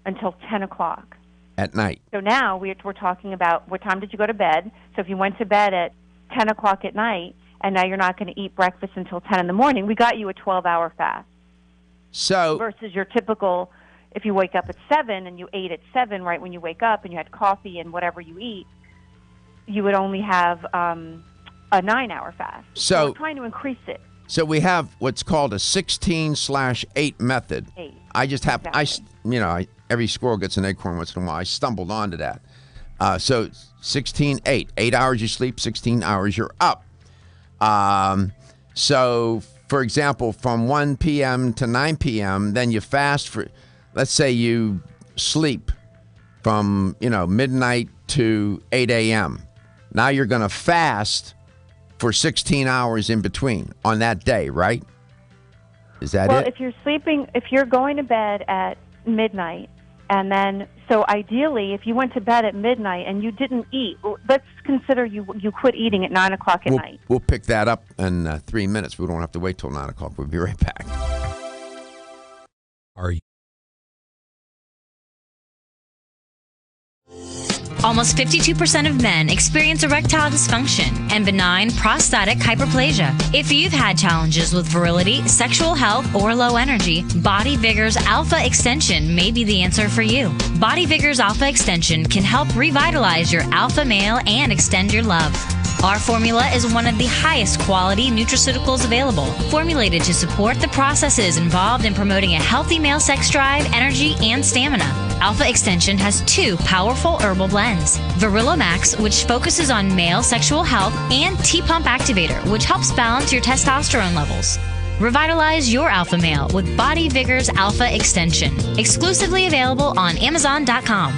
Speaker 5: until 10 o'clock.
Speaker 1: At night.
Speaker 5: So now we're talking about what time did you go to bed? So if you went to bed at 10 o'clock at night, and now you're not going to eat breakfast until 10 in the morning, we got you a 12-hour fast.
Speaker 1: So
Speaker 5: versus your typical, if you wake up at 7 and you ate at 7 right when you wake up and you had coffee and whatever you eat, you would only have a 9-hour fast. So we're trying to increase it.
Speaker 1: So we have what's called a 16/8 method.
Speaker 5: 8.
Speaker 1: I just have, every squirrel gets an acorn once in a while. I stumbled onto that. So 16/8, 8 hours you sleep, 16 hours you're up. So, for example, from 1 p.m. to 9 p.m., then you fast for, let's say you sleep from, midnight to 8 a.m. Now you're going to fast for 16 hours in between on that day, right? Is that it?
Speaker 5: Well, if you're going to bed at midnight, and then, so ideally, if you went to bed at midnight and you didn't eat, let's consider you quit eating at 9 o'clock at night.
Speaker 1: We'll pick that up in 3 minutes. We don't have to wait till 9 o'clock. We'll be right back.
Speaker 6: Almost 52% of men experience erectile dysfunction and benign prostatic hyperplasia. If you've had challenges with virility, sexual health, or low energy, Body Vigor's Alpha Extension may be the answer for you. Body Vigor's Alpha Extension can help revitalize your alpha male and extend your love. Our formula is one of the highest quality nutraceuticals available, formulated to support the processes involved in promoting a healthy male sex drive, energy, and stamina. Alpha Extension has 2 powerful herbal blends: Virilomax, which focuses on male sexual health, and T-Pump Activator, which helps balance your testosterone levels. Revitalize your alpha male with Body Vigor's Alpha Extension. Exclusively available on Amazon.com.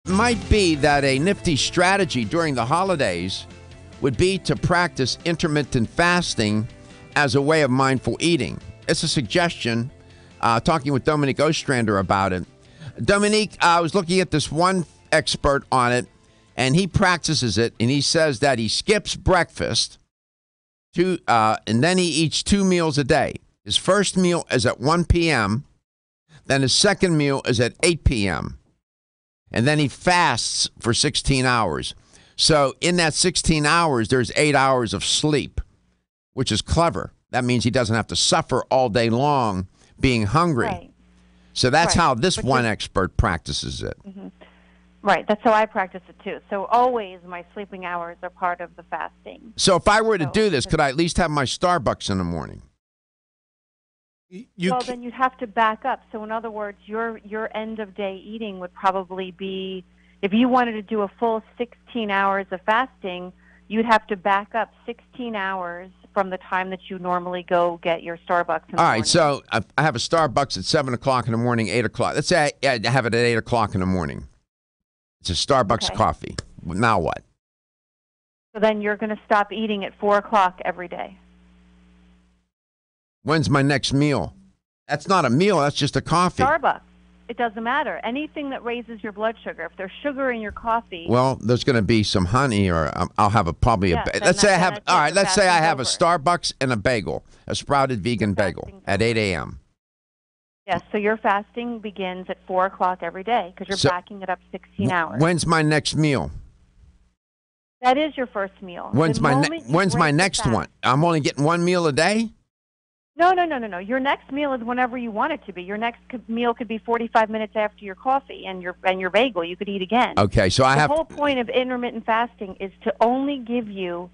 Speaker 1: Might be that a nifty strategy during the holidays would be to practice intermittent fasting as a way of mindful eating. It's a suggestion, talking with Dominque Ostrander about it. Dominque, I was looking at this one expert on it, and he practices it, and he says that he skips breakfast, and then he eats 2 meals a day. His first meal is at 1 p.m., Then his second meal is at 8 p.m. And then he fasts for 16 hours. So in that 16 hours, there's 8 hours of sleep, which is clever. That means he doesn't have to suffer all day long being hungry.
Speaker 5: Right.
Speaker 1: So that's
Speaker 5: Right.
Speaker 1: how this one expert practices it.
Speaker 5: Mm-hmm. Right. That's how I practice it too. So always my sleeping hours are part of the fasting.
Speaker 1: So if I were to do this, could I at least have my Starbucks in the morning?
Speaker 5: Then you'd have to back up. So in other words, your end of day eating would probably be, if you wanted to do a full 16 hours of fasting, you'd have to back up 16 hours from the time that you normally go get your Starbucks in the
Speaker 1: All
Speaker 5: morning.
Speaker 1: right, so I have a Starbucks at 7 o'clock in the morning, 8 o'clock. Let's say I have it at 8 o'clock in the morning. It's a Starbucks coffee. Now what?
Speaker 5: So then you're going to stop eating at 4 o'clock every day.
Speaker 1: When's my next meal? That's not a meal. That's just a coffee.
Speaker 5: Starbucks. It doesn't matter. Anything that raises your blood sugar. If there's sugar in your coffee.
Speaker 1: Well, there's going to be some honey, or I'll have let's say I have a Starbucks and a bagel, a sprouted vegan bagel at 8 a.m.
Speaker 5: Yes, so your fasting begins at 4 o'clock every day because you're backing it up 16 hours.
Speaker 1: When's my next meal?
Speaker 5: That is your first meal.
Speaker 1: When's my next one? I'm only getting one meal a day?
Speaker 5: No. Your next meal is whenever you want it to be. Your next meal could be 45 minutes after your coffee and your bagel. You could eat again.
Speaker 1: Okay, so
Speaker 5: the whole point of intermittent fasting is to only give you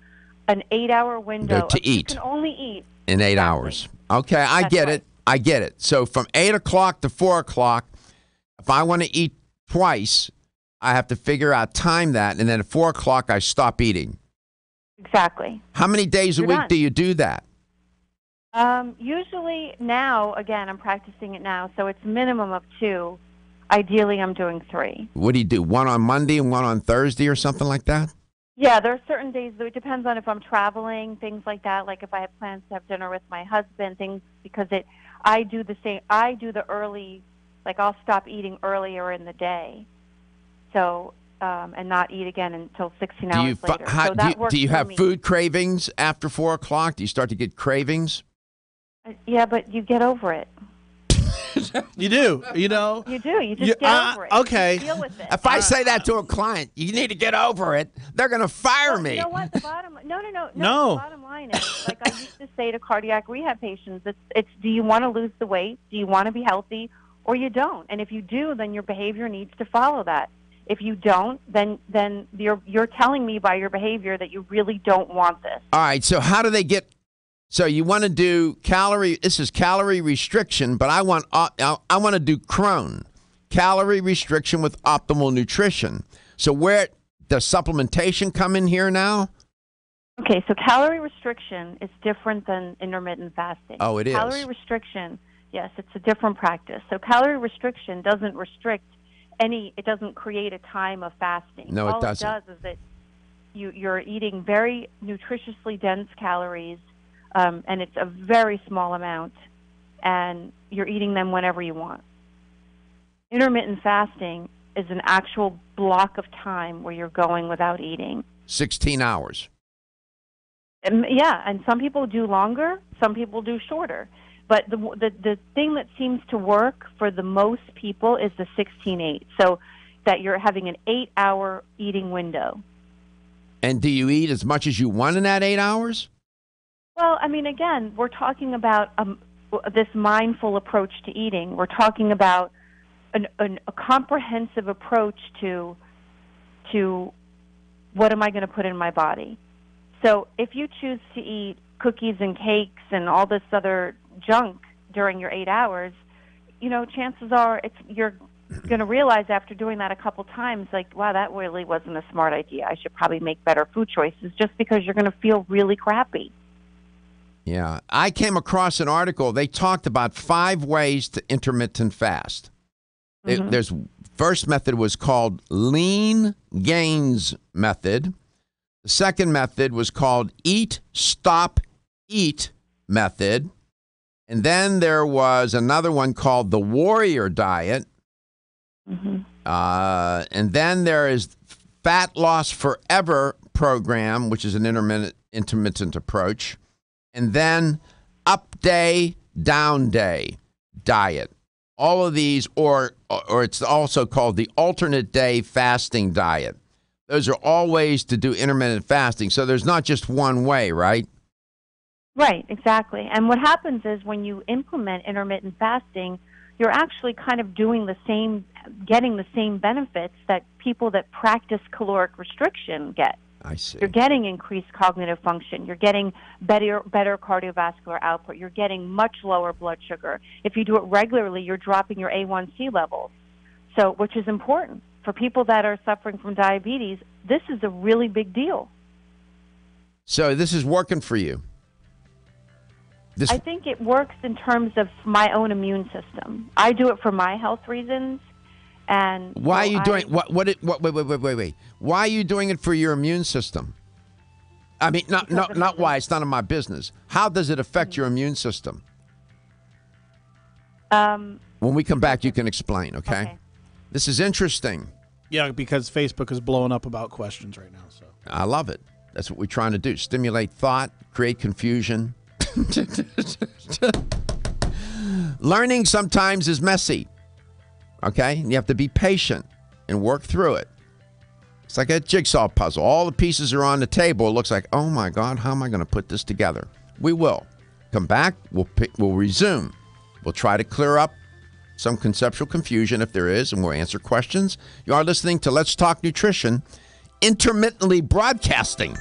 Speaker 5: an 8-hour window
Speaker 1: to eat.
Speaker 5: You can only eat
Speaker 1: in 8 hours. Okay, I get it. So from 8 o'clock to 4 o'clock, if I want to eat twice, I have to figure out time that, and then at 4 o'clock I stop eating.
Speaker 5: Exactly.
Speaker 1: How many days a week do you do that?
Speaker 5: Usually now, again, I'm practicing it now, so it's minimum of 2. Ideally, I'm doing 3.
Speaker 1: What do you do? One on Monday and one on Thursday or something like that?
Speaker 5: Yeah, there are certain days, though it depends on if I'm traveling, things like that, like if I have plans to have dinner with my husband, things, because I do the same, I do the early, like I'll stop eating earlier in the day, so, and not eat again until 16 hours later.
Speaker 1: Do you have food cravings after 4 o'clock? Do you start to get cravings?
Speaker 5: Yeah, but you get over it.
Speaker 2: You do, You do.
Speaker 5: You just get over it.
Speaker 2: Okay.
Speaker 5: You deal with it.
Speaker 1: If I say that to a client, you need to get over it, they're going to fire me.
Speaker 5: You know what? The bottom no. The bottom line is, like I used to say to cardiac rehab patients, it's do you want to lose the weight? Do you want to be healthy? Or you don't? And if you do, then your behavior needs to follow that. If you don't, then you're telling me by your behavior that you really don't want this.
Speaker 1: All right. So how do they get? So you want to do this is calorie restriction, but I want to do Crohn, calorie restriction with optimal nutrition. So where does supplementation come in here now?
Speaker 5: Okay, so calorie restriction is different than intermittent fasting.
Speaker 1: Oh, it is.
Speaker 5: Calorie restriction, yes, it's a different practice. So calorie restriction doesn't restrict it doesn't create a time of fasting.
Speaker 1: No, it doesn't.
Speaker 5: All it does is that you're eating very nutritiously dense calories, and it's a very small amount, and you're eating them whenever you want. Intermittent fasting is an actual block of time where you're going without eating.
Speaker 1: 16 hours.
Speaker 5: Yeah, and some people do longer, some people do shorter. But the thing that seems to work for the most people is the 16-8, so that you're having an 8-hour eating window.
Speaker 1: And do you eat as much as you want in that 8 hours?
Speaker 5: Well, I mean, again, we're talking about this mindful approach to eating. We're talking about a comprehensive approach to what am I going to put in my body. So if you choose to eat cookies and cakes and all this other junk during your 8 hours, chances are you're going to realize after doing that a couple times, like, wow, that really wasn't a smart idea. I should probably make better food choices, just because you're going to feel really crappy.
Speaker 1: Yeah. I came across an article. They talked about 5 ways to intermittent fast.
Speaker 5: Mm-hmm.
Speaker 1: First method was called lean gains method. The second method was called eat, stop, eat method. And then there was another one called the warrior diet.
Speaker 5: Mm-hmm.
Speaker 1: And then there is fat loss forever program, which is an intermittent approach. And then up day, down day diet. all of these, or it's also called the alternate day fasting diet. Those are all ways to do intermittent fasting. So there's not just one way, right?
Speaker 5: Right, exactly. And what happens is when you implement intermittent fasting, you're actually kind of doing the same, getting the same benefits that people that practice caloric restriction get.
Speaker 1: I see.
Speaker 5: You're getting increased cognitive function. You're getting better cardiovascular output. You're getting much lower blood sugar. If you do it regularly, you're dropping your A1C levels, so which is important. For people that are suffering from diabetes, this is a really big deal.
Speaker 1: So this is working for you?
Speaker 5: I think it works in terms of my own immune system. I do it for my health reasons. And
Speaker 1: why are you doing wait. Why are you doing it for your immune system? I mean, not why. It's none of my business. How does it affect your immune system? When we come back, you can explain, okay? This is interesting.
Speaker 2: Yeah, because Facebook is blowing up about questions right now. So
Speaker 1: I love it. That's what we're trying to do. Stimulate thought, create confusion. Learning sometimes is messy. Okay? And you have to be patient and work through it. It's like a jigsaw puzzle. All the pieces are on the table. It looks like, oh my God, how am I going to put this together? We will. Come back. We'll resume. We'll try to clear up some conceptual confusion if there is, and we'll answer questions. You are listening to Let's Talk Nutrition, intermittently broadcasting.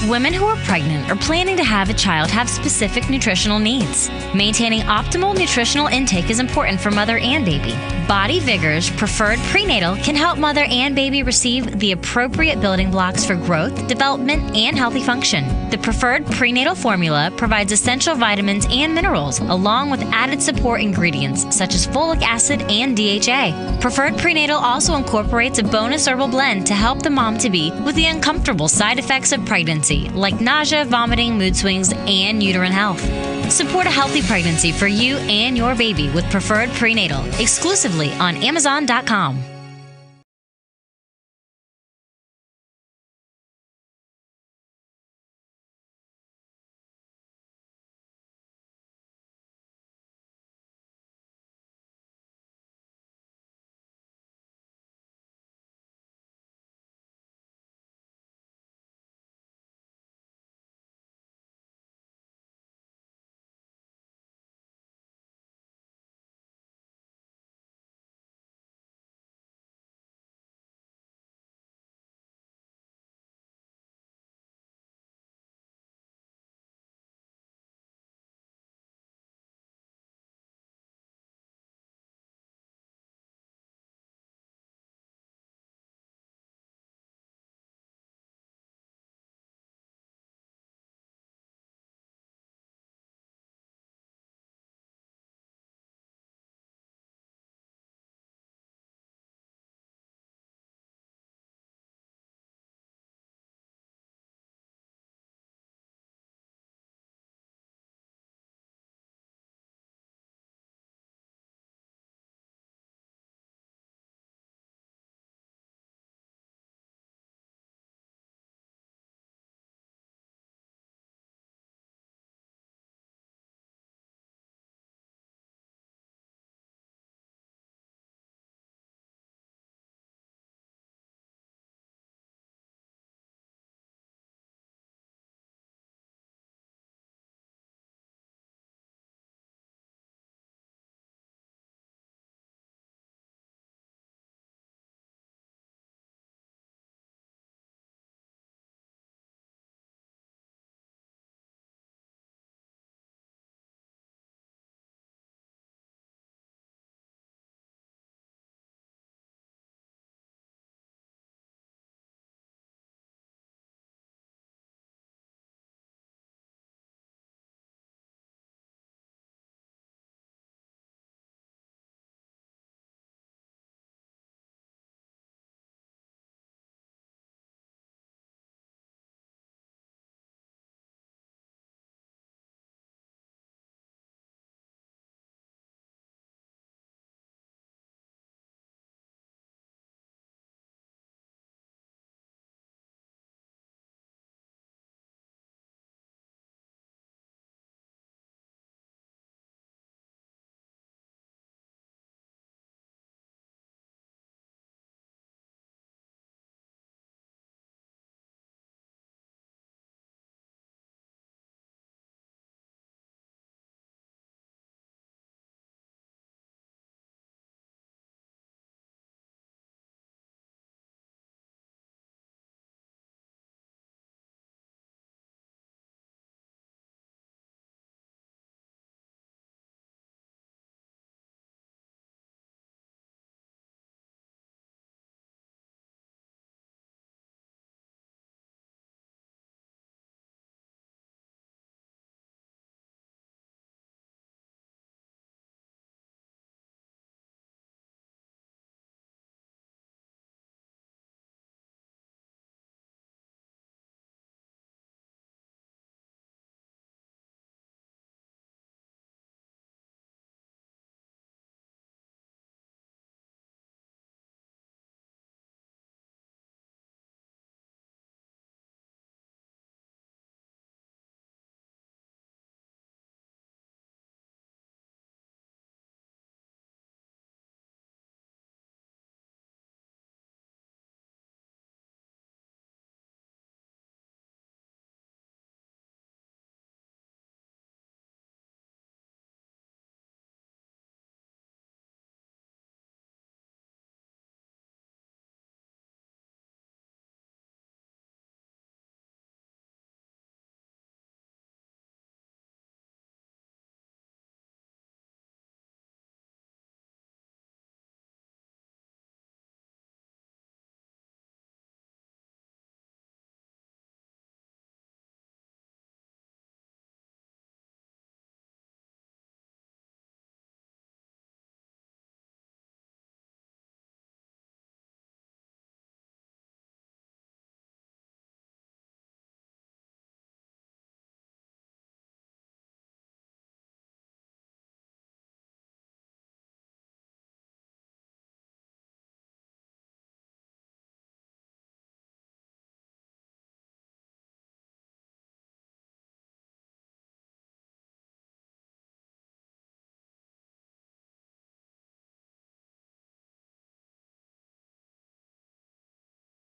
Speaker 6: Women who are pregnant or planning to have a child have specific nutritional needs. Maintaining optimal nutritional intake is important for mother and baby. Body Vigor's Preferred Prenatal can help mother and baby receive the appropriate building blocks for growth, development, and healthy function. The Preferred Prenatal formula provides essential vitamins and minerals, along with added support ingredients such as folic acid and DHA. Preferred Prenatal also incorporates a bonus herbal blend to help the mom-to-be with the uncomfortable side effects of pregnancy, like nausea, vomiting, mood swings, and uterine health. Support a healthy pregnancy for you and your baby with Preferred Prenatal, exclusively on Amazon.com.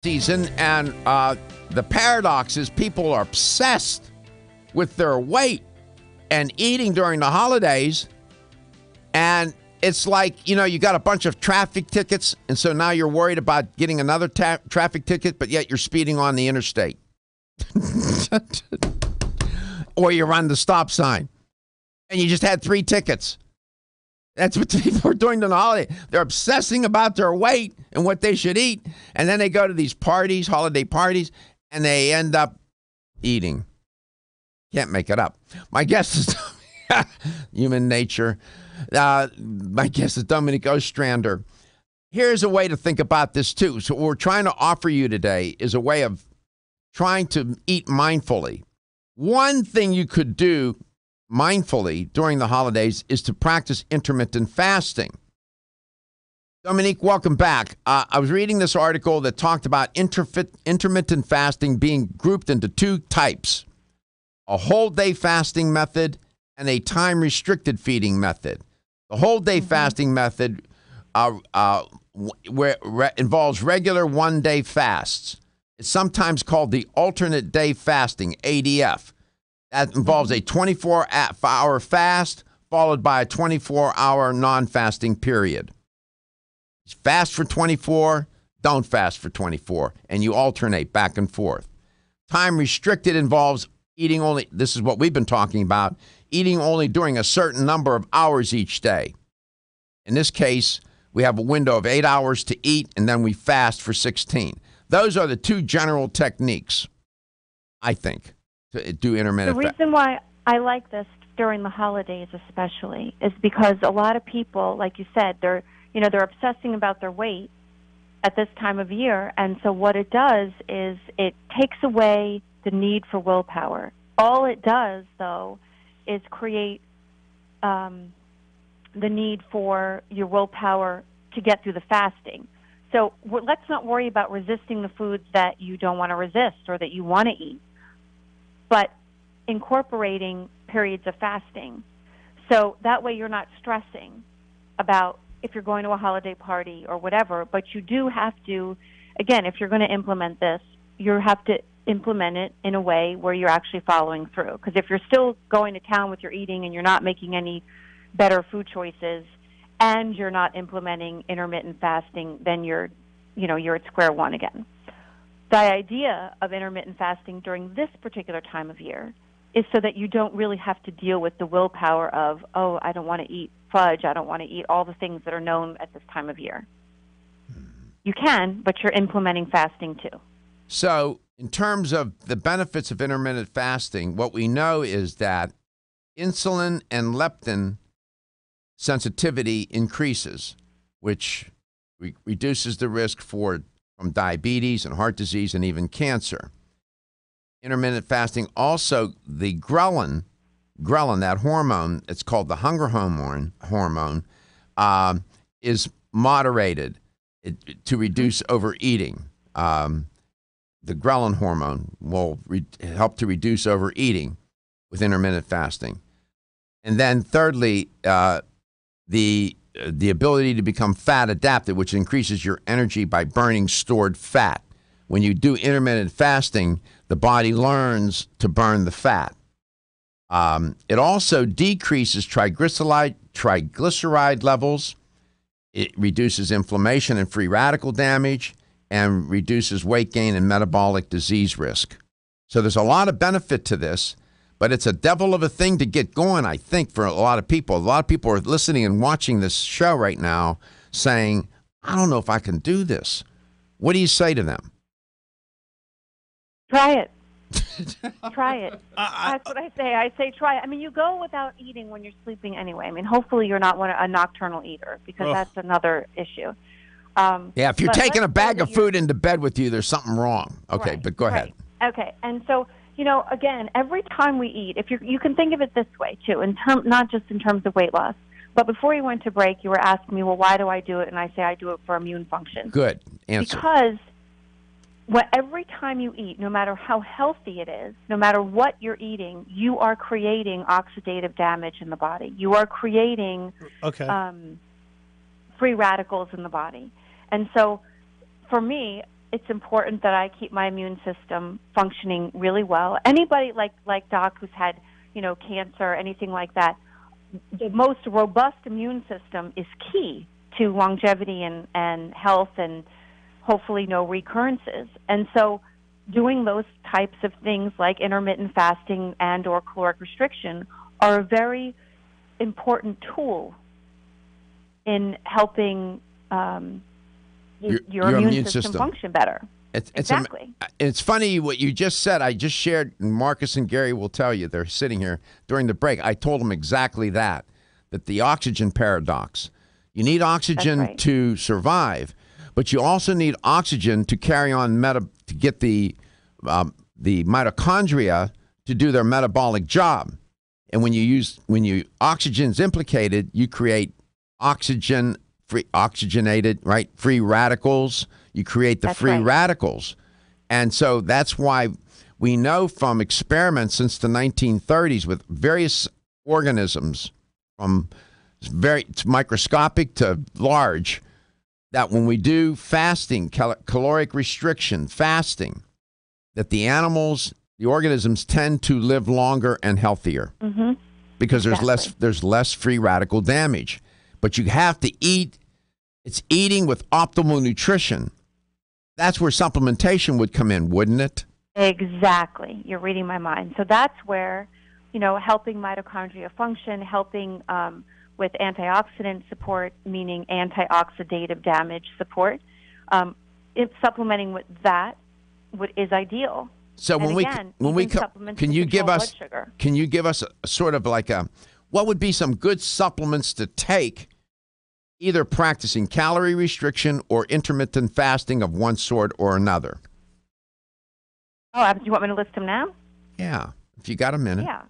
Speaker 1: season, and the paradox is people are obsessed with their weight and eating during the holidays, and it's like, you got a bunch of traffic tickets, and so now you're worried about getting another traffic ticket, but yet you're speeding on the interstate. Or you run the stop sign, and you just had 3 tickets. That's what people are doing during the holiday. They're obsessing about their weight and what they should eat, and then they go to these parties, holiday parties, and they end up eating. Can't make it up. My guess is human nature. My guess is Dominque Ostrander. Here's a way to think about this, too. So what we're trying to offer you today is a way of trying to eat mindfully. One thing you could do mindfully during the holidays is to practice intermittent fasting. Dominque, welcome back. I was reading this article that talked about intermittent fasting being grouped into 2 types, a whole day fasting method and a time restricted feeding method. The whole day fasting method involves regular 1-day fasts. It's sometimes called the alternate day fasting, ADF. That involves a 24-hour fast followed by a 24-hour non-fasting period. Fast for 24, don't fast for 24, and you alternate back and forth. Time restricted involves eating only, this is what we've been talking about, eating only during a certain number of hours each day. In this case, we have a window of 8 hours to eat, and then we fast for 16. Those are the 2 general techniques, I think, to do intermittent fasting.
Speaker 5: The reason why I like this during the holidays especially is because a lot of people, like you said, they're obsessing about their weight at this time of year, and so what it does is it takes away the need for willpower. All it does, though, is create the need for your willpower to get through the fasting. So let's not worry about resisting the foods that you don't want to resist or that you want to eat, but incorporating periods of fasting. So that way you're not stressing about if you're going to a holiday party or whatever, but you do have to, again, if you're going to implement this, you have to implement it in a way where you're actually following through. Because if you're still going to town with your eating and you're not making any better food choices and you're not implementing intermittent fasting, then you're at square one again. The idea of intermittent fasting during this particular time of year is so that you don't really have to deal with the willpower of, oh, I don't want to eat fudge, I don't want to eat all the things that are known at this time of year. You can, but you're implementing fasting too.
Speaker 1: So in terms of the benefits of intermittent fasting, what we know is that insulin and leptin sensitivity increases, which reduces the risk from diabetes and heart disease and even cancer. Intermittent fasting also, the ghrelin, that hormone, it's called the hunger hormone, is moderated to reduce overeating. The ghrelin hormone will help to reduce overeating with intermittent fasting. And then thirdly, the ability to become fat adapted, which increases your energy by burning stored fat. When you do intermittent fasting, the body learns to burn the fat. It also decreases triglyceride levels. It reduces inflammation and free radical damage and reduces weight gain and metabolic disease risk. So there's a lot of benefit to this, but it's a devil of a thing to get going, I think, for a lot of people. A lot of people are listening and watching this show right now saying, I don't know if I can do this. What do you say to them?
Speaker 5: Try it. Try it. That's what I say. I say try it. I mean, you go without eating when you're sleeping anyway. I mean, hopefully you're not a nocturnal eater because that's another issue.
Speaker 1: Yeah, if you're taking a bag of food into bed with you, there's something wrong. Okay,
Speaker 5: right,
Speaker 1: but go ahead.
Speaker 5: Okay, and so, again, every time we eat, if you can think of it this way, too, not just in terms of weight loss, but before you went to break, you were asking me, well, why do I do it? And I say I do it for immune function.
Speaker 1: Good answer.
Speaker 5: Because every time you eat, no matter how healthy it is, no matter what you're eating, you are creating oxidative damage in the body. You are creating free radicals in the body. And so for me, it's important that I keep my immune system functioning really well. Anybody like Doc who's had, cancer, anything like that, the most robust immune system is key to longevity and health and hopefully no recurrences. And so doing those types of things like intermittent fasting and or caloric restriction are a very important tool in helping your immune system function better. Exactly.
Speaker 1: It's funny what you just said. I just shared, and Marcus and Gary will tell you, they're sitting here during the break. I told them exactly that the oxygen paradox. You need oxygen to survive, but you also need oxygen to carry on to get the mitochondria to do their metabolic job. And when oxygen's implicated, you create free radicals. You create the free radicals. And so that's why we know from experiments since the 1930s with various organisms, from very microscopic to large, that when we do fasting, caloric restriction, fasting, that the organisms tend to live longer and healthier because there's less free radical damage. But you have to eat. It's eating with optimal nutrition. That's where supplementation would come in, wouldn't it?
Speaker 5: Exactly. You're reading my mind. So that's where, helping mitochondria function, helping with antioxidant support, meaning antioxidative damage support, supplementing with that is ideal.
Speaker 1: So can you give us a sort of like what would be some good supplements to take, either practicing calorie restriction or intermittent fasting of one sort or another?
Speaker 5: Oh, do you want me to list them now?
Speaker 1: Yeah, if you got a minute.
Speaker 5: Yeah.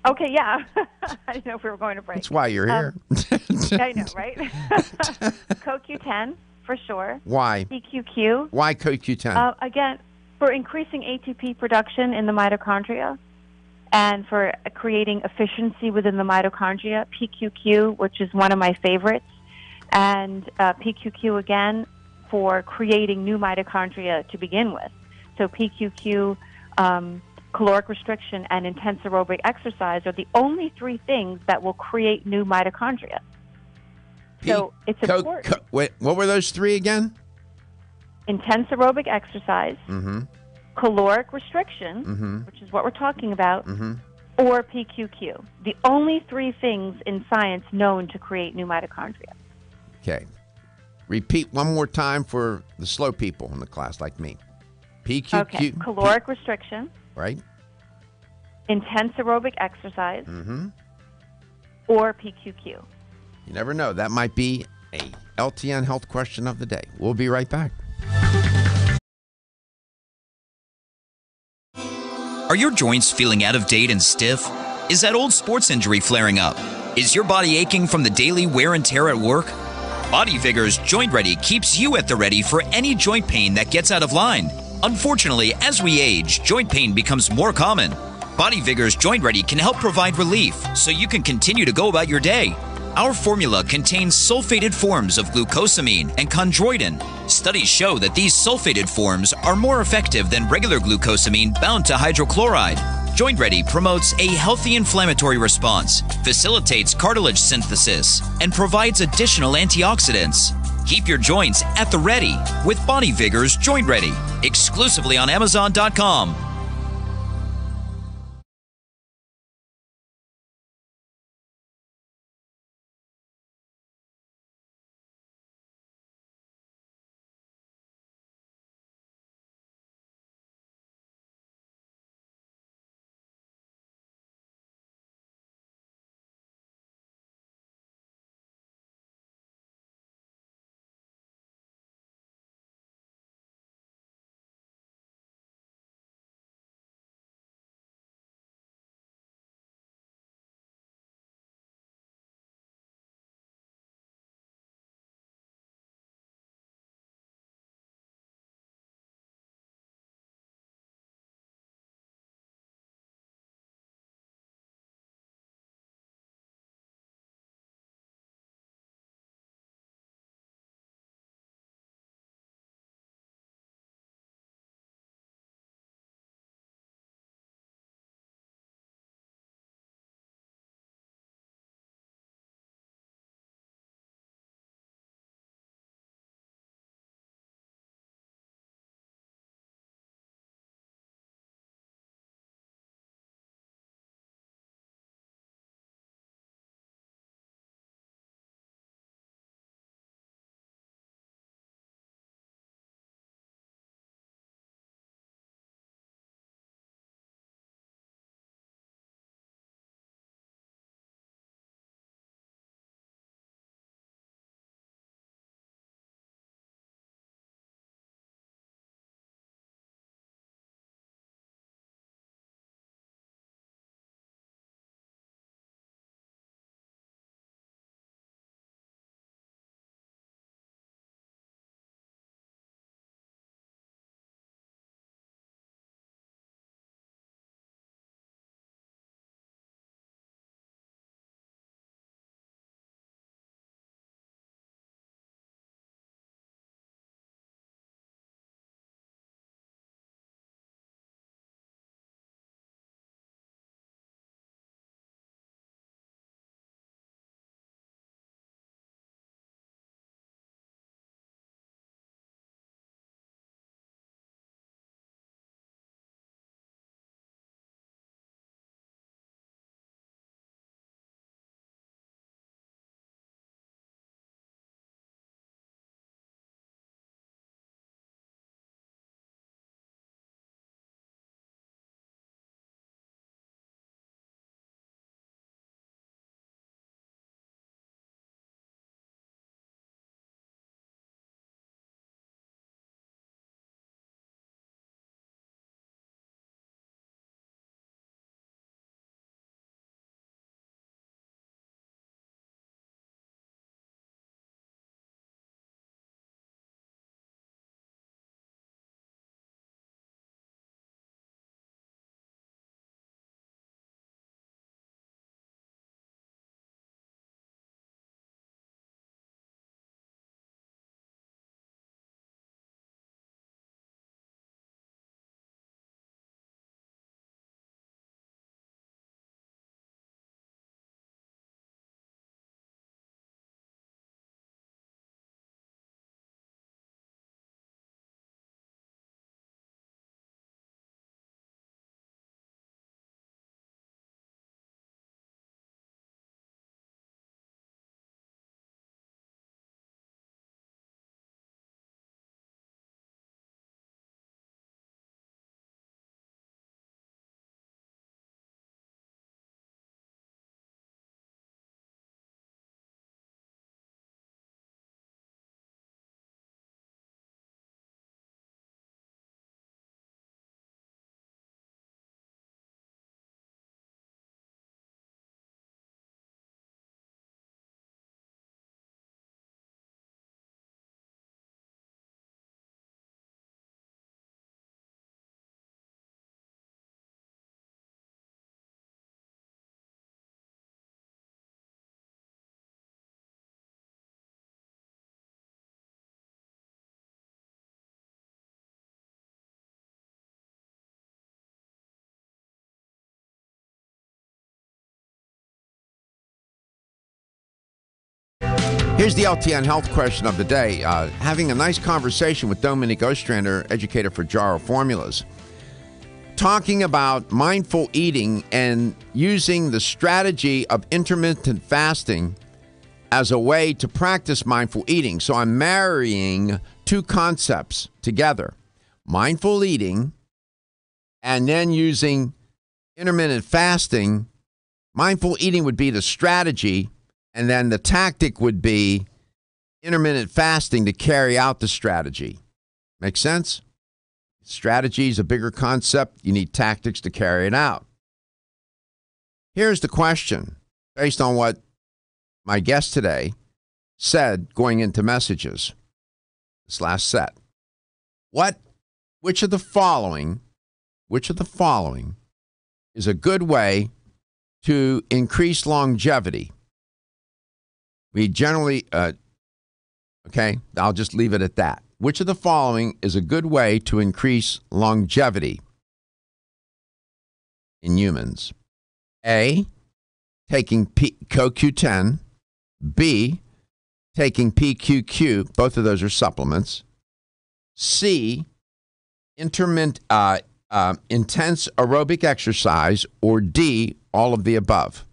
Speaker 5: Okay, yeah. I didn't know if we were going to break.
Speaker 1: That's why you're here.
Speaker 5: I know, right? CoQ10, for sure.
Speaker 1: Why?
Speaker 5: PQQ.
Speaker 1: Why CoQ10?
Speaker 5: Again, for increasing ATP production in the mitochondria and for creating efficiency within the mitochondria. PQQ, which is one of my favorites, and PQQ again for creating new mitochondria to begin with. So PQQ, caloric restriction, and intense aerobic exercise are the only three things that will create new mitochondria. So it's important.
Speaker 1: Wait, what were those three again?
Speaker 5: Intense aerobic exercise, caloric restriction, which is what we're talking about, or PQQ. The only three things in science known to create new mitochondria.
Speaker 1: Okay. Repeat one more time for the slow people in the class like me. PQQ.
Speaker 5: Okay. Caloric restriction.
Speaker 1: Right.
Speaker 5: Intense aerobic exercise. Or PQQ.
Speaker 1: You never know. That might be a LTN health question of the day. We'll be right back.
Speaker 4: Are your joints feeling out of date and stiff? Is that old sports injury flaring up? Is your body aching from the daily wear and tear at work? Body Vigor's Joint Ready keeps you at the ready for any joint pain that gets out of line. Unfortunately, as we age, joint pain becomes more common. Body Vigor's Joint Ready can help provide relief so you can continue to go about your day. Our formula contains sulfated forms of glucosamine and chondroitin. Studies show that these sulfated forms are more effective than regular glucosamine bound to hydrochloride. Joint Ready promotes a healthy inflammatory response, facilitates cartilage synthesis, and provides additional antioxidants. Keep your joints at the ready with Body Vigor's Joint Ready, exclusively on Amazon.com.
Speaker 1: Here's the LTN health question of the day. Having a nice conversation with Dominque Ostrander, educator for Jarrow Formulas, talking about mindful eating and using the strategy of intermittent fasting as a way to practice mindful eating. So I'm marrying two concepts together, mindful eating and then using intermittent fasting. Mindful eating would be the strategy, and then the tactic would be intermittent fasting to carry out the strategy. Make sense? Strategy is a bigger concept. You need tactics to carry it out. Here's the question, based on what my guest today said going into messages, this last set. Which of the following is a good way to increase longevity? We generally, okay, I'll just leave it at that. Which of the following is a good way to increase longevity in humans? A, taking CoQ10. B, taking PQQ. Both of those are supplements. C, intense aerobic exercise. Or D, all of the above.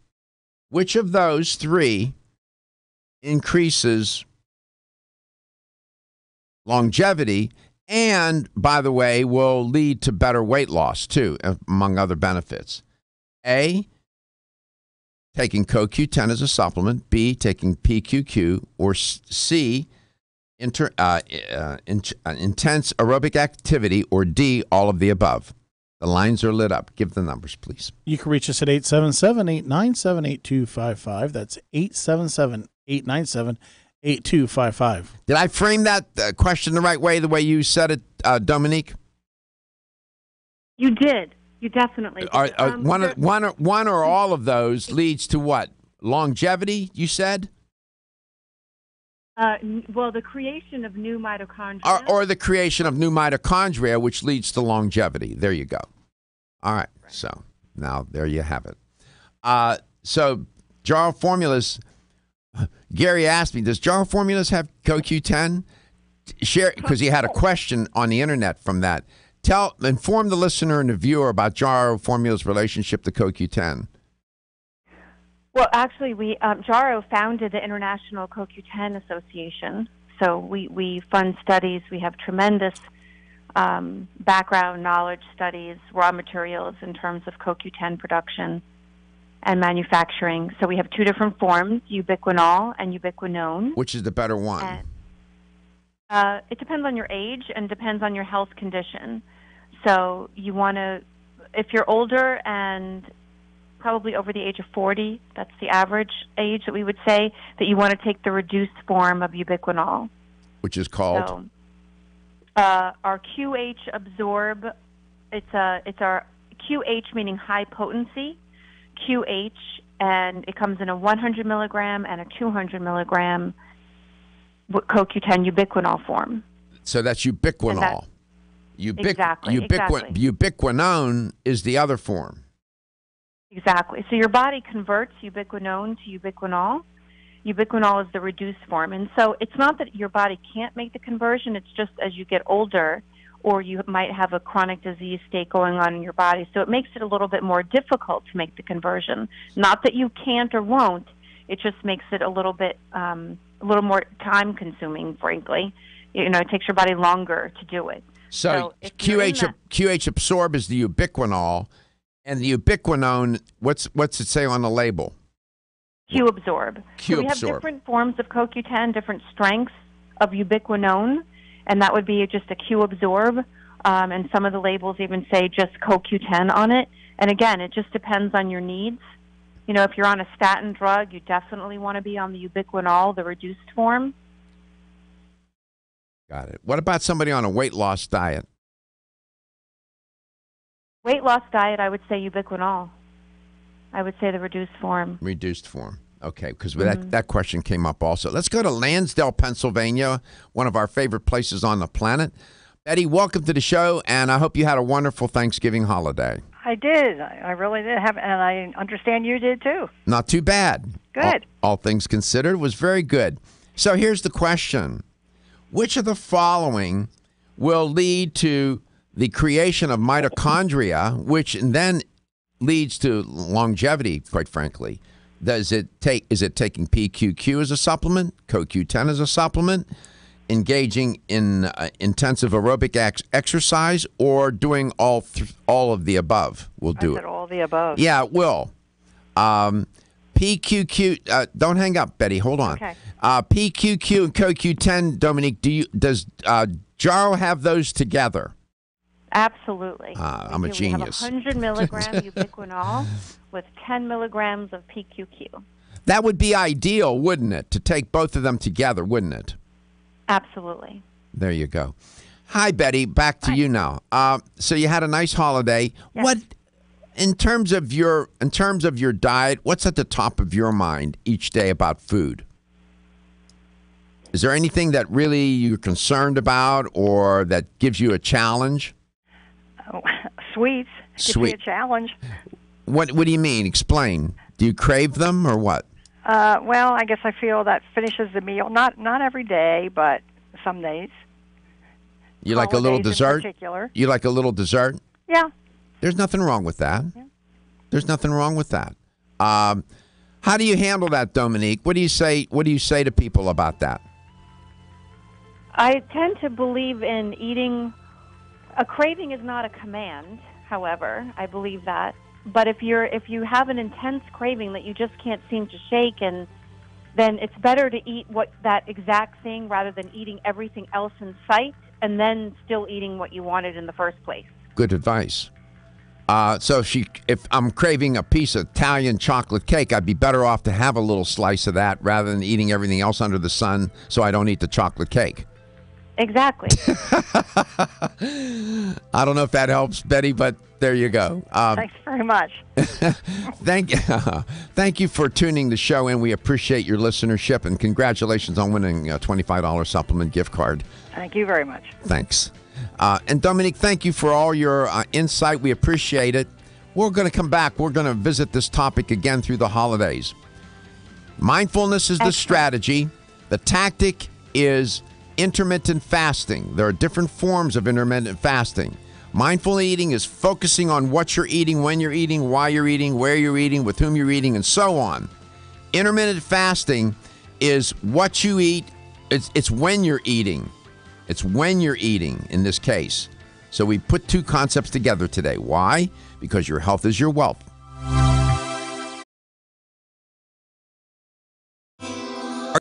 Speaker 1: Which of those three increases longevity and, by the way, will lead to better weight loss too, among other benefits? A, taking CoQ10 as a supplement. B, taking PQQ. Or C, intense aerobic activity. Or D, all of the above. The lines are lit up. Give the numbers, please.
Speaker 2: You can reach us at 877-897-8255. That's 877-897-8255.
Speaker 1: Did I frame that question the right way, the way you said it, Dominque?
Speaker 5: You did. You definitely did.
Speaker 1: One or all of those leads to what? Longevity, you said?
Speaker 5: Well, the creation of new mitochondria.
Speaker 1: Or the creation of new mitochondria, which leads to longevity. There you go. All right. So now there you have it. So Jarrow Formulas, Gary asked me, does Jarrow Formulas have CoQ10? Share, because he had a question on the internet from that. Inform the listener and the viewer about Jarrow Formula's relationship to CoQ10.
Speaker 5: Well, actually, Jarrow founded the International CoQ10 Association, so we fund studies. We have tremendous background knowledge studies, raw materials in terms of CoQ10 production and manufacturing. So we have two different forms, ubiquinol and ubiquinone.
Speaker 1: Which is the better one?
Speaker 5: It depends on your age and depends on your health condition. So you want to, if you're older and probably over the age of 40, that's the average age that we would say, that you want to take the reduced form of ubiquinol.
Speaker 1: Which is called?
Speaker 5: So, our QH absorb, it's our QH meaning high potency, QH, and it comes in a 100 milligram and a 200 milligram CoQ10 ubiquinol form.
Speaker 1: So that's ubiquinol.
Speaker 5: Exactly.
Speaker 1: Ubiquinone is the other form.
Speaker 5: Exactly. So your body converts ubiquinone to ubiquinol. Ubiquinol is the reduced form. And so it's not that your body can't make the conversion, it's just as you get older or you might have a chronic disease state going on in your body. So it makes it a little bit more difficult to make the conversion. Not that you can't or won't, it just makes it a little bit a little more time consuming, frankly. You know, it takes your body longer to do it.
Speaker 1: So QH absorb is the ubiquinol. And the ubiquinone, what's it say on the label?
Speaker 5: Q absorb. So we have different forms of CoQ10, different strengths of ubiquinone, and that would be just a Q absorb. And some of the labels even say just CoQ10 on it. And again, it just depends on your needs. You know, if you're on a statin drug, you definitely want to be on the ubiquinol, the reduced form.
Speaker 1: Got it. What about somebody on a weight loss diet?
Speaker 5: Weight loss diet, I would say ubiquinol. I would say the reduced form.
Speaker 1: Reduced form. Okay, because that question came up also. Let's go to Lansdale, Pennsylvania, one of our favorite places on the planet. Betty, welcome to the show, and I hope you had a wonderful Thanksgiving holiday.
Speaker 7: I did. I really did have, and I understand you did too.
Speaker 1: Not too bad.
Speaker 7: Good.
Speaker 1: All things considered, was very good. So here's the question. Which of the following will lead to the creation of mitochondria, which then leads to longevity, quite frankly? Is it taking PQQ as a supplement, CoQ10 as a supplement, engaging in intensive aerobic exercise, or doing all of the above? Will do it.
Speaker 7: All the above.
Speaker 1: Yeah, it will. PQQ. Don't hang up, Betty. Hold on.
Speaker 7: Okay.
Speaker 1: PQQ and CoQ10. Dominique, does Jarrow have those together?
Speaker 5: Absolutely.
Speaker 1: I'm a
Speaker 5: We
Speaker 1: genius.
Speaker 5: have 100 milligram ubiquinol with 10 milligrams of PQQ.
Speaker 1: That would be ideal, wouldn't it? To take both of them together, wouldn't it?
Speaker 5: Absolutely.
Speaker 1: There you go. Hi, Betty. Back to you now. So you had a nice holiday.
Speaker 7: Yes.
Speaker 1: What, in terms of your diet, what's at the top of your mind each day about food? Is there anything that really you're concerned about or that gives you a challenge?
Speaker 7: Oh, sweets. Gives me a challenge.
Speaker 1: What do you mean? Explain. Do you crave them or what?
Speaker 7: Well, I guess I feel that finishes the meal. Not every day, but some days.
Speaker 1: You like a little
Speaker 7: Holidays in
Speaker 1: dessert?
Speaker 7: particular.
Speaker 1: You like a little dessert?
Speaker 7: Yeah.
Speaker 1: There's nothing wrong with that.
Speaker 7: Yeah.
Speaker 1: There's nothing wrong with that. How do you handle that, Dominique? What do you say? What do you say to people about that?
Speaker 5: I tend to believe in eating. A craving is not a command, however. I believe that. But if you have an intense craving that you just can't seem to shake, and then it's better to eat that exact thing rather than eating everything else in sight and then still eating what you wanted in the first place.
Speaker 1: Good advice. So if I'm craving a piece of Italian chocolate cake, I'd be better off to have a little slice of that rather than eating everything else under the sun so I don't eat the chocolate cake.
Speaker 5: Exactly.
Speaker 1: I don't know if that helps, Betty, but there you go.
Speaker 7: Thanks very much.
Speaker 1: Thank you for tuning the show in. We appreciate your listenership, and congratulations on winning a $25 supplement gift card.
Speaker 7: Thank you very much.
Speaker 1: Thanks. And Dominique, thank you for all your insight. We appreciate it. We're going to come back. We're going to visit this topic again through the holidays. Mindfulness is the strategy. The tactic is intermittent fasting. There are different forms of intermittent fasting. Mindful eating is focusing on what you're eating, when you're eating, why you're eating, where you're eating, with whom you're eating, and so on. Intermittent fasting is what you eat. It's when you're eating. It's when you're eating in this case. So we put two concepts together today. Why? Because your health is your wealth.